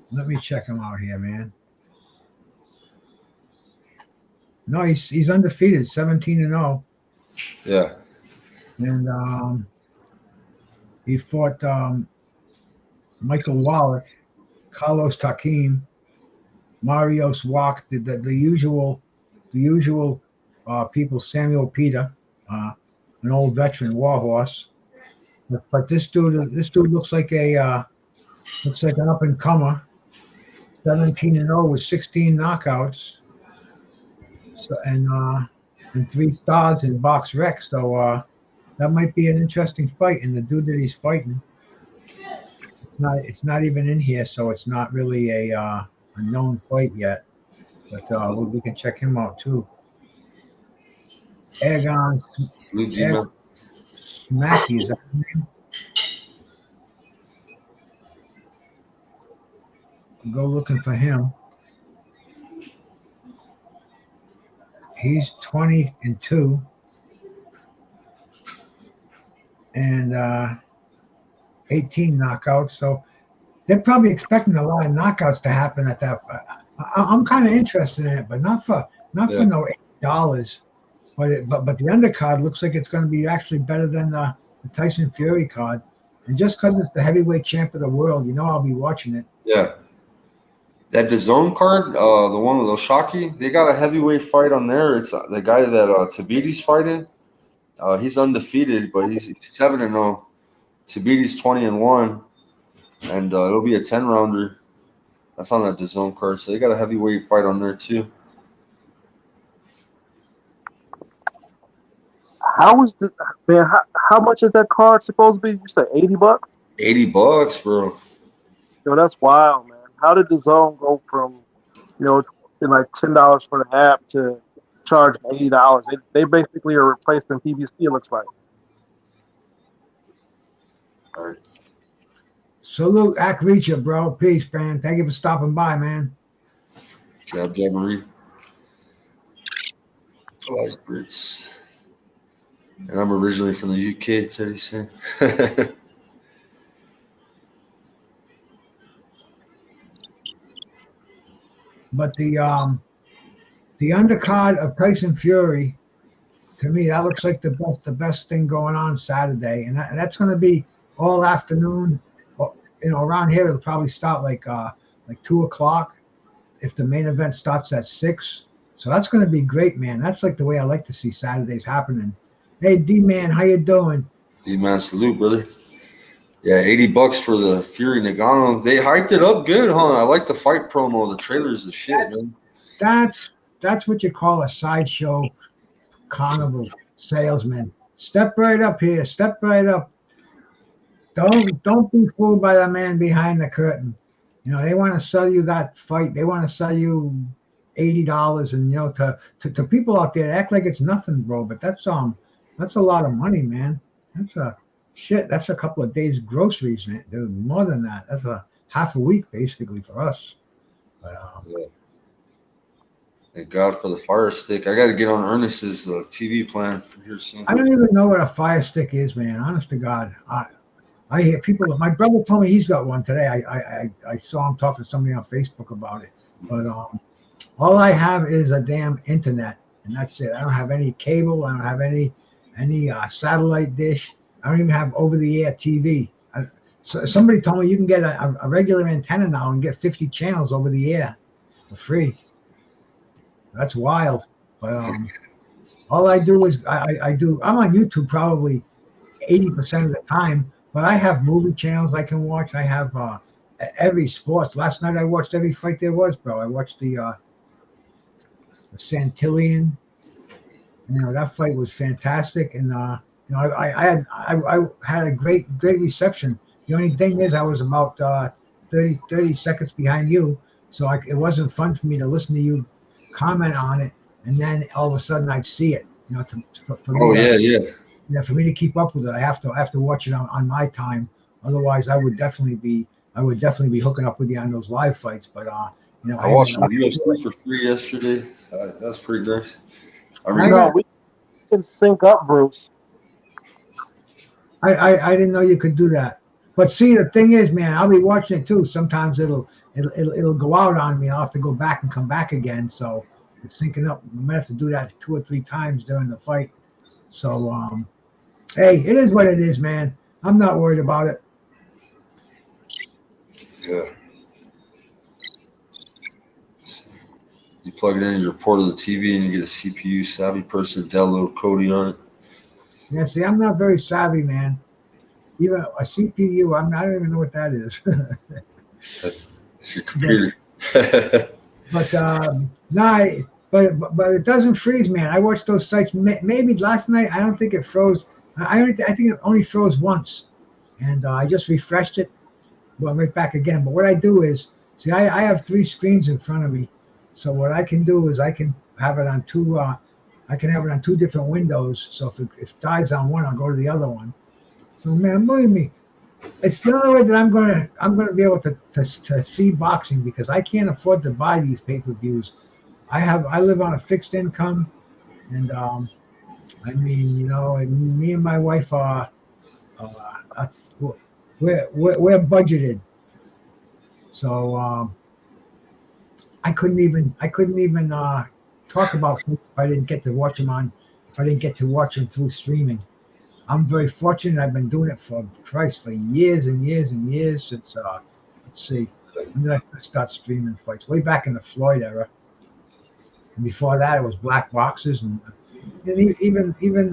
Let me check him out here, man. No, he's undefeated, 17-0. Yeah. And he fought Michael Wallach, Carlos Takim, Marios Wach, the usual people, Samuel Peter, an old veteran warhorse. But this dude looks like an up and comer. 17-0 with 16 knockouts, and 3 stars in box rec. So that might be an interesting fight. And the dude that he's fighting, it's not even in here, so it's not really a known fight yet. But we can check him out too. Egon Smacky, is that his name? Go looking for him. He's 20-2, and 18 knockouts. So they're probably expecting a lot of knockouts to happen at that. I'm kind of interested in it, but not for no $8. But the undercard looks like it's going to be actually better than the Tyson Fury card. And just because it's the heavyweight champ of the world, I'll be watching it. Yeah. That DAZN card, the one with Oshaki, they got a heavyweight fight on there. It's the guy that Tabiti's fighting. He's undefeated, but he's 7-0. Tabiti's 20-1, and it'll be a 10-rounder. That's on that DAZN card. So they got a heavyweight fight on there too. How much is that card supposed to be? You said $80? $80, bro. Yo, that's wild, man. How did the zone go from, like $10 for the app to charge $80? They basically are replacing PBC, it looks like. All right. Salute, Akricha, bro. Peace, man. Thank you for stopping by, man. Jab Marie. Lies Brits. And I'm originally from the UK, Teddy said. But the undercard of Tyson Fury, to me, that looks like the best thing going on Saturday, and that's going to be all afternoon. Around here it'll probably start like 2:00 if the main event starts at 6. So that's going to be great, man. That's like the way I like to see Saturdays happening. Hey, D-Man, how you doing? D-Man, salute, brother. Yeah, $80 for the Fury Nagano. They hyped it up good, huh? I like the fight promo. The trailer's the shit, man. That's what you call a sideshow carnival salesman. Step right up here. Step right up. Don't be fooled by the man behind the curtain. They want to sell you that fight. They want to sell you $80, and to people out there, act like it's nothing, bro. But that's a lot of money, man. That's a couple of days groceries, man, dude. More than that. That's a half a week basically for us. But, yeah. Thank God for the Fire Stick. I got to get on Ernest's TV plan from here soon. I don't even know what a Fire Stick is, man. Honest to God, I hear people. My brother told me he's got one today. I saw him talking to somebody on Facebook about it. But all I have is a damn internet, and that's it. I don't have any cable. I don't have any satellite dish. I don't even have over-the-air TV. So somebody told me you can get a regular antenna now and get 50 channels over the air for free. That's wild. But all I do is I'm on YouTube probably 80% of the time, but I have movie channels I can watch. I have every sport. Last night I watched every fight there was, bro. I watched the Santillion. That fight was fantastic, and I had a great reception. The only thing is I was about 30 seconds behind you, so it wasn't fun for me to listen to you comment on it, and then all of a sudden I'd see it. For me, Oh yeah. for me to keep up with it, I have to watch it on my time. Otherwise, I would definitely be hooking up with you on those live fights. But I watched the UFC for free yesterday. That's pretty nice. We can sync up, Bruce. I didn't know you could do that. But see, the thing is, man, I'll be watching it too. Sometimes it'll go out on me. I'll have to go back and come back again. So it's syncing up. I might have to do that 2 or 3 times during the fight. So hey, it is what it is, man. I'm not worried about it. Yeah. You plug it in your port of the TV and you get a CPU savvy person to download Kodi on it. Yeah, see, I'm not very savvy, man. Even a CPU, I don't even know what that is. It's your computer. But but it doesn't freeze, man. I watched those sites. Maybe last night. I don't think it froze. I think it only froze once, and I just refreshed it. Well, right back again. But what I do is, see, I have 3 screens in front of me. So what I can do is I can have it on 2. I can have it on 2 different windows. So if it dies on one, I'll go to the other one. So man, believe me, it's the only way that I'm gonna be able to see boxing, because I can't afford to buy these pay-per-views. I live on a fixed income, and I mean, and me and my wife are we're budgeted. So I couldn't even talk about food if I didn't get to watch them through streaming. I'm very fortunate. I've been doing it for years and years and years since let's see, when did I start streaming fights? Way back in the Floyd era. And before that, it was black boxes, and even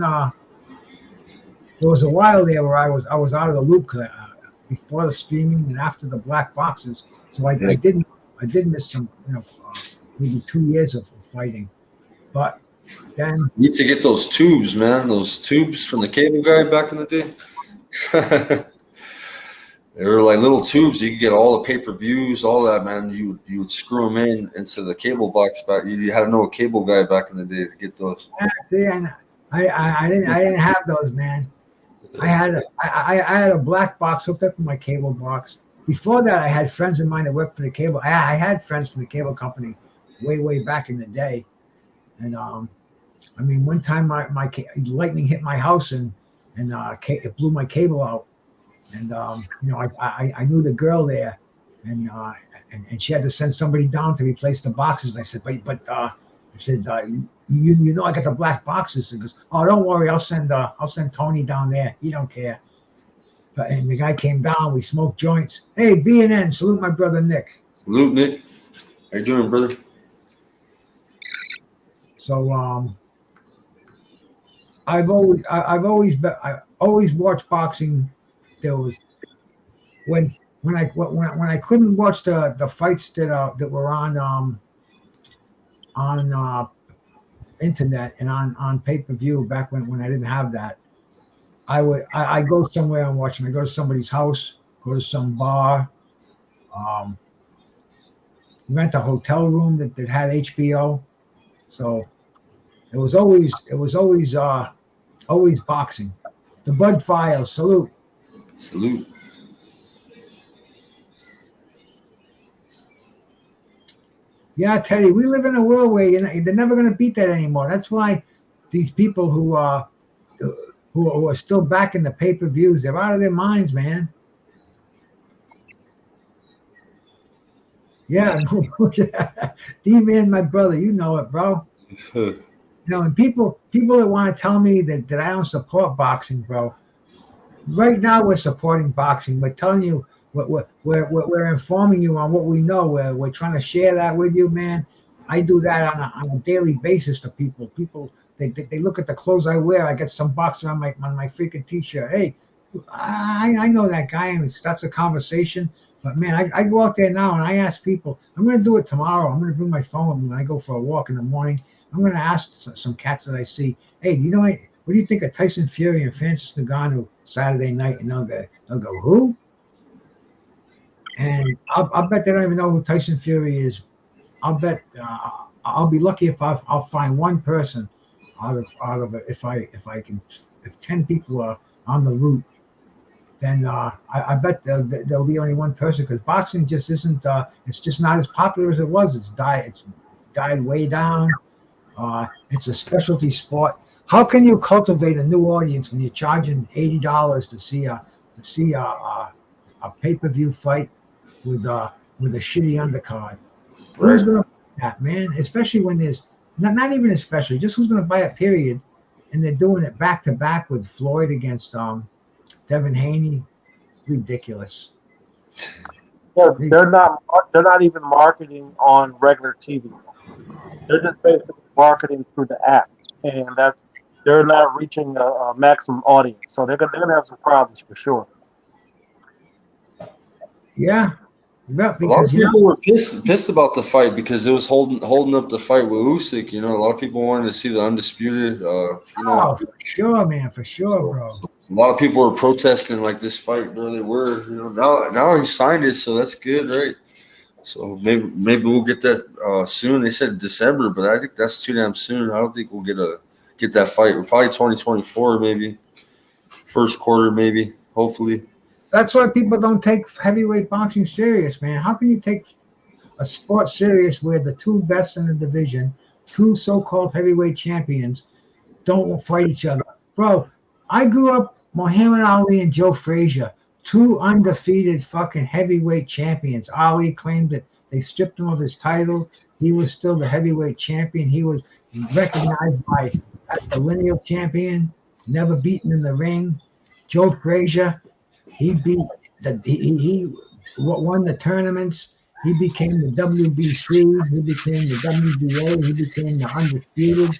there was a while there where I was out of the loop before the streaming and after the black boxes. So I did miss some, maybe 2 years of fighting, but then You need to get those tubes, man. Those tubes from the cable guy back in the day. They were like little tubes. You could get all the pay-per-views, all that, man. You would screw them into the cable box back. You had to know a cable guy back in the day to get those. See, and I didn't have those, man. I had a black box hooked up to my cable box. Before that, I had friends of mine that worked for the cable. I had friends from the cable company way back in the day, and I mean, one time my lightning hit my house and it blew my cable out, and I knew the girl there, and she had to send somebody down to replace the boxes. I said, but I said, you know I got the black boxes. He goes, oh, don't worry, I'll send Tony down there. He don't care. And the guy came down. We smoked joints. Hey, B&N, salute my brother Nick. Salute, Nick. How you doing, brother? So I always watched boxing. There was when I couldn't watch the fights that were on internet and on pay-per-view back when I didn't have that. I go somewhere and watch them. I go to somebody's house, go to some bar, rent a hotel room that had HBO. So it was always boxing. The Bud Files, salute. Salute. Yeah, Teddy, we live in a world where they're never going to beat that anymore. That's why these people who are still back in the pay-per-views, they're out of their minds, man. Yeah, D-Man, my brother, you know it, bro. And people that want to tell me that I don't support boxing, bro. Right now, we're supporting boxing. We're telling you, we're informing you on what we know. We're trying to share that with you, man. I do that on a daily basis to people. People they look at the clothes I wear. I get some boxer on my freaking t-shirt. Hey, I know that guy, and it starts a conversation. But man, I go out there now and I ask people. I'm gonna do it tomorrow. I'm gonna bring my phone with me when I go for a walk in the morning. I'm gonna ask some cats that I see. Hey, you know what? What do you think of Tyson Fury and Francis Ngannou Saturday night? And they'll go who? And I'll bet they don't even know who Tyson Fury is. I'll bet I'll be lucky if I'll find one person out of it. If I can, if 10 people are on the route, then I bet there'll be only one person, because boxing just isn't. It's just not as popular as it was. It's died way down. It's a specialty sport. How can you cultivate a new audience when you're charging $80 to see a pay-per-view fight with a shitty undercard? Who's Right. gonna buy that, man? Especially when there's not even especially, just who's gonna buy a period, and they're doing it back to back with Floyd against Devin Haney. Ridiculous. Yeah, they're not even marketing on regular TV. They're just basically marketing through the app, and they're not reaching a maximum audience. So they're gonna have some problems for sure. Yeah, A lot because of people were pissed about the fight because it was holding up the fight with Usyk. You know, a lot of people wanted to see the undisputed. oh, for sure, man, for sure, bro. A lot of people were protesting like this fight, bro. They were, now he signed it, so that's good, right? So maybe we'll get that soon. They said December, but I think that's too damn soon. I don't think we'll get that fight. We're probably 2024, maybe first quarter, maybe, hopefully. That's why people don't take heavyweight boxing serious, man. How can you take a sport serious where the two best in the division, two so-called heavyweight champions, don't fight each other? Bro, I grew up Muhammad Ali and Joe Frazier, two undefeated fucking heavyweight champions. Ali claimed that they stripped him of his title. He was still the heavyweight champion. He was recognized as the lineal champion, never beaten in the ring. Joe Frazier, he beat he won the tournaments. He became the WBC. He became the WBA. He became the undisputed.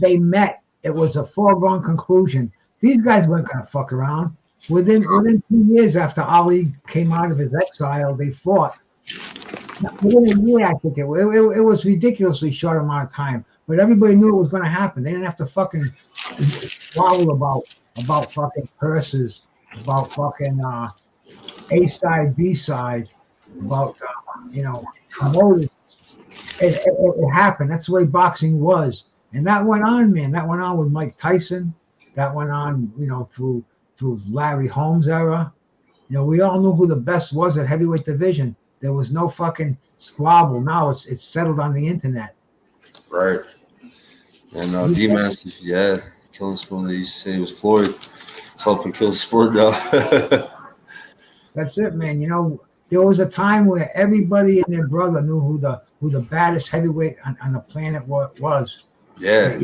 They met. It was a foregone conclusion. These guys weren't gonna fuck around. Within 2 years after Ali came out of his exile, they fought. Within a year, I think it was ridiculously short amount of time. But everybody knew it was gonna happen. They didn't have to fucking squabble about fucking purses, about fucking A side, B side, about promoters. It happened. That's the way boxing was, and that went on, man. That went on with Mike Tyson. That went on, through Larry Holmes' era. We all knew who the best was at heavyweight division. There was no fucking squabble. Now it's settled on the internet. Right. And D-Mass, killing someone they used to say it was Floyd. It's helping kill the sport now. That's it, man. There was a time where everybody and their brother knew who the baddest heavyweight on the planet was. Yeah.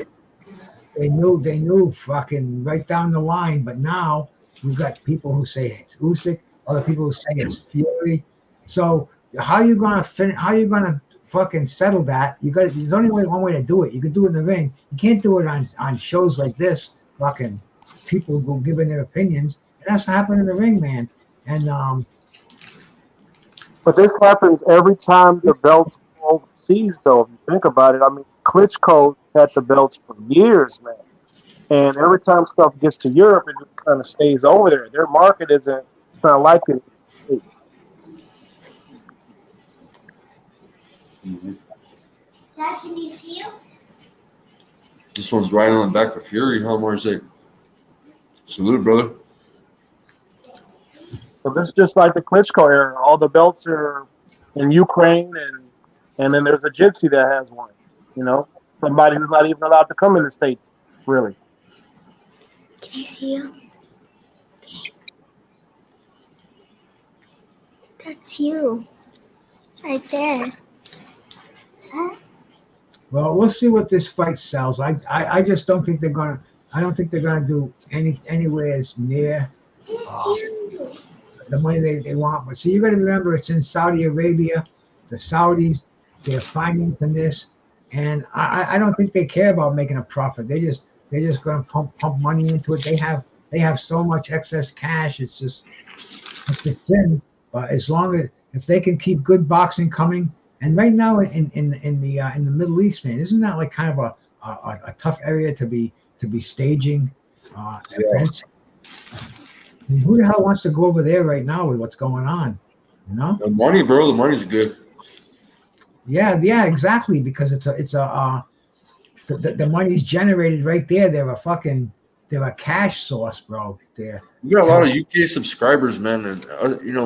They knew fucking right down the line. But now we've got people who say it's Usyk, other people who say it's Fury. So how you gonna fucking settle that? There's only one way to do it. You can do it in the ring. You can't do it on shows like this. Fucking people go giving their opinions. It has to happen in the ring, man. And But this happens every time the belts go overseas, though. If you think about it, I mean, Klitschko had the belts for years, man. And every time stuff gets to Europe, it just kind of stays over there. Their market isn't like it. Mm-hmm. Dad, can you see you? This one's right on the back of Fury, huh, Marseille? Salute, brother. So this is just like the Klitschko era. All the belts are in Ukraine, and then there's a gypsy that has one. Somebody who's not even allowed to come in the States, really. Can I see you? Okay. That's you. Right there. Is that? well, we'll see what this fight sells. I just don't think they're gonna. I don't think they're gonna do anywhere as near the money they want. But see, you got to remember, it's in Saudi Arabia. The Saudis, they're financing this, and I don't think they care about making a profit. They're just going to pump money into it. They have so much excess cash. It's a sin. But as long as if they can keep good boxing coming, and right now in the Middle East, man, isn't that like kind of a tough area to be staging events? I mean, who the hell wants to go over there right now with what's going on? You know, The money, bro. The money's good. yeah, exactly. Because the money's generated right there. They're a cash source, bro. There. We got a lot of UK subscribers, man, and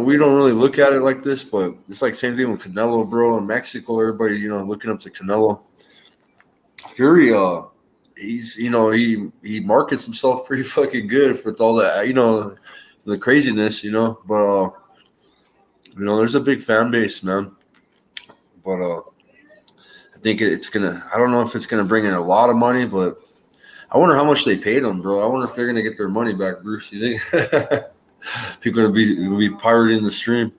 we don't really look at it like this, but it's like same thing with Canelo, bro. In Mexico, everybody, looking up to Canelo. Fury, he's, he markets himself pretty fucking good with all that, the craziness, but there's a big fan base, man. But I think I don't know if it's gonna bring in a lot of money, but I wonder how much they paid them, bro. I wonder if they're gonna get their money back, Bruce. You think people gonna be pirating the stream?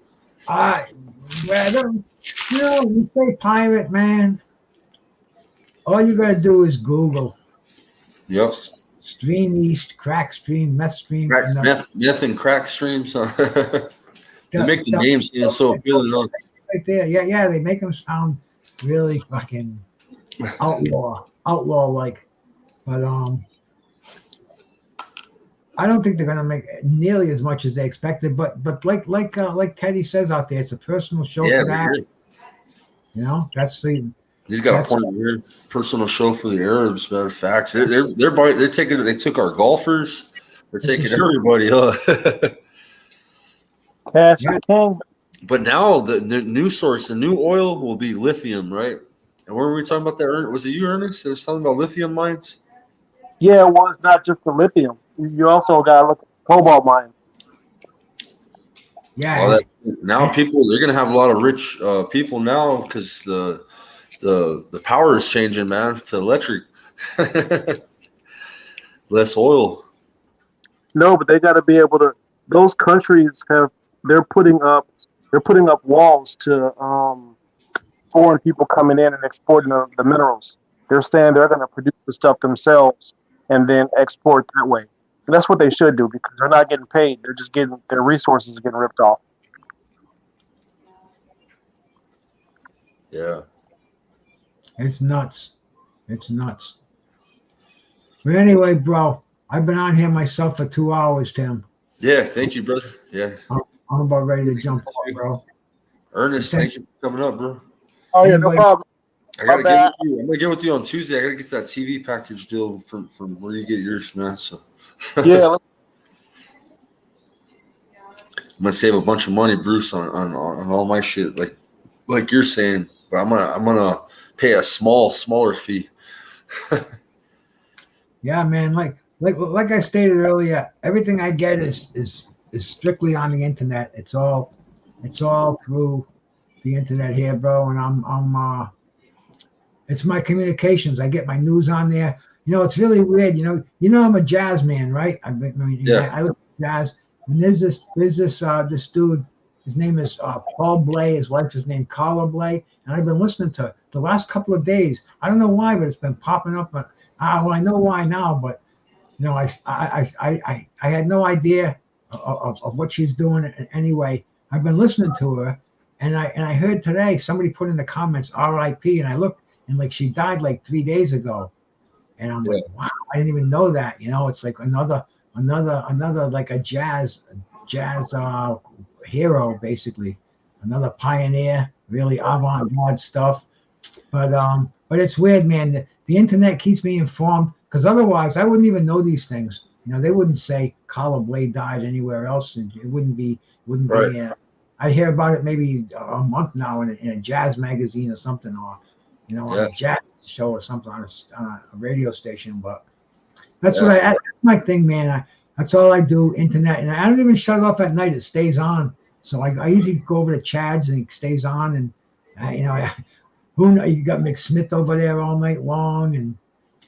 You say pirate, man. All you gotta do is Google. Yep. Stream East, crack stream, meth stream. Meth and crack streams. They make the names seem so appealing. Right there, yeah. They make them sound really fucking outlaw like. But I don't think they're gonna make nearly as much as they expected. But like Teddy says out there, it's a personal show for that. That's the. He's got a point here. Personal show for the Arabs. Matter of fact, they took our golfers. They're taking everybody. Cash king. But now the new source, the new oil will be lithium, right? And what were we talking about that? Was it you, Ernest? There was something about lithium mines. Yeah, well, it's not just the lithium. You also got to look at the cobalt mine. Yeah. Well, now they're going to have a lot of rich people now because the power is changing, man, to electric. Less oil. No, but they got to be able to. Those countries they're putting up walls to foreign people coming in and exporting the minerals. They're saying they're going to produce the stuff themselves and then export that way. And that's what they should do because they're not getting paid. They're just getting their resources getting ripped off. Yeah. It's nuts. But anyway, bro, I've been on here myself for 2 hours, Tim. Yeah, thank you, brother. Yeah. I'm about ready to jump on, bro. Ernest, thank you for coming up, bro. Oh, yeah, no problem. I gotta get with you. I'm gonna get with you on Tuesday. I gotta get that TV package deal from where you get yours, man. So yeah, I'm gonna save a bunch of money, Bruce, on all my shit, like you're saying. But I'm gonna pay a smaller fee. Yeah, man. Like I stated earlier, everything I get is strictly on the internet. It's all through the internet here, bro. And I'm it's my communications. I get my news on there. It's really weird. I'm a jazz man, right? I look at jazz. And there's this dude. His name is Paul Blay. His wife is named Carla Blay. And I've been listening to the last couple of days. I don't know why, but it's been popping up. But I know why now. But I had no idea of what she's doing. Anyway, I've been listening to her, and I heard today somebody put in the comments R.I.P. and I looked and she died 3 days ago, and I'm like, wow, I didn't even know that. It's like another like a jazz hero, basically, another pioneer, really avant-garde stuff. But it's weird, man. The internet keeps me informed because otherwise I wouldn't even know these things. They wouldn't say Carla Blade died anywhere else, and it wouldn't be. I hear about it maybe a month now in a jazz magazine or something, or on a jazz show or something on a radio station. But that's that's my thing, man. That's all I do, internet, and I don't even shut it off at night. It stays on. So I usually go over to Chad's and it stays on, and who knows? You got McSmith over there all night long,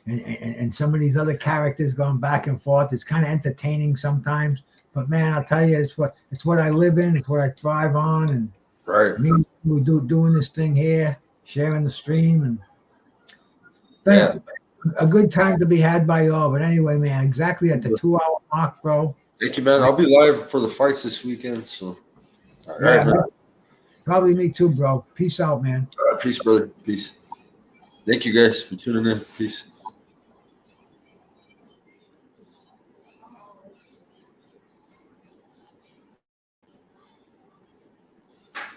and some of these other characters going back and forth. It's kind of entertaining sometimes, but man, I'll tell you, it's what I live in. It's what I thrive on, and right. me doing this thing here. sharing the stream, and a good time to be had by all. But anyway, man, exactly at the 2-hour mark, bro. Thank you, man. I'll be live for the fights this weekend. So, all right, man. Probably me too, bro. Peace out, man. All right, peace, brother. Peace. Thank you guys for tuning in. Peace.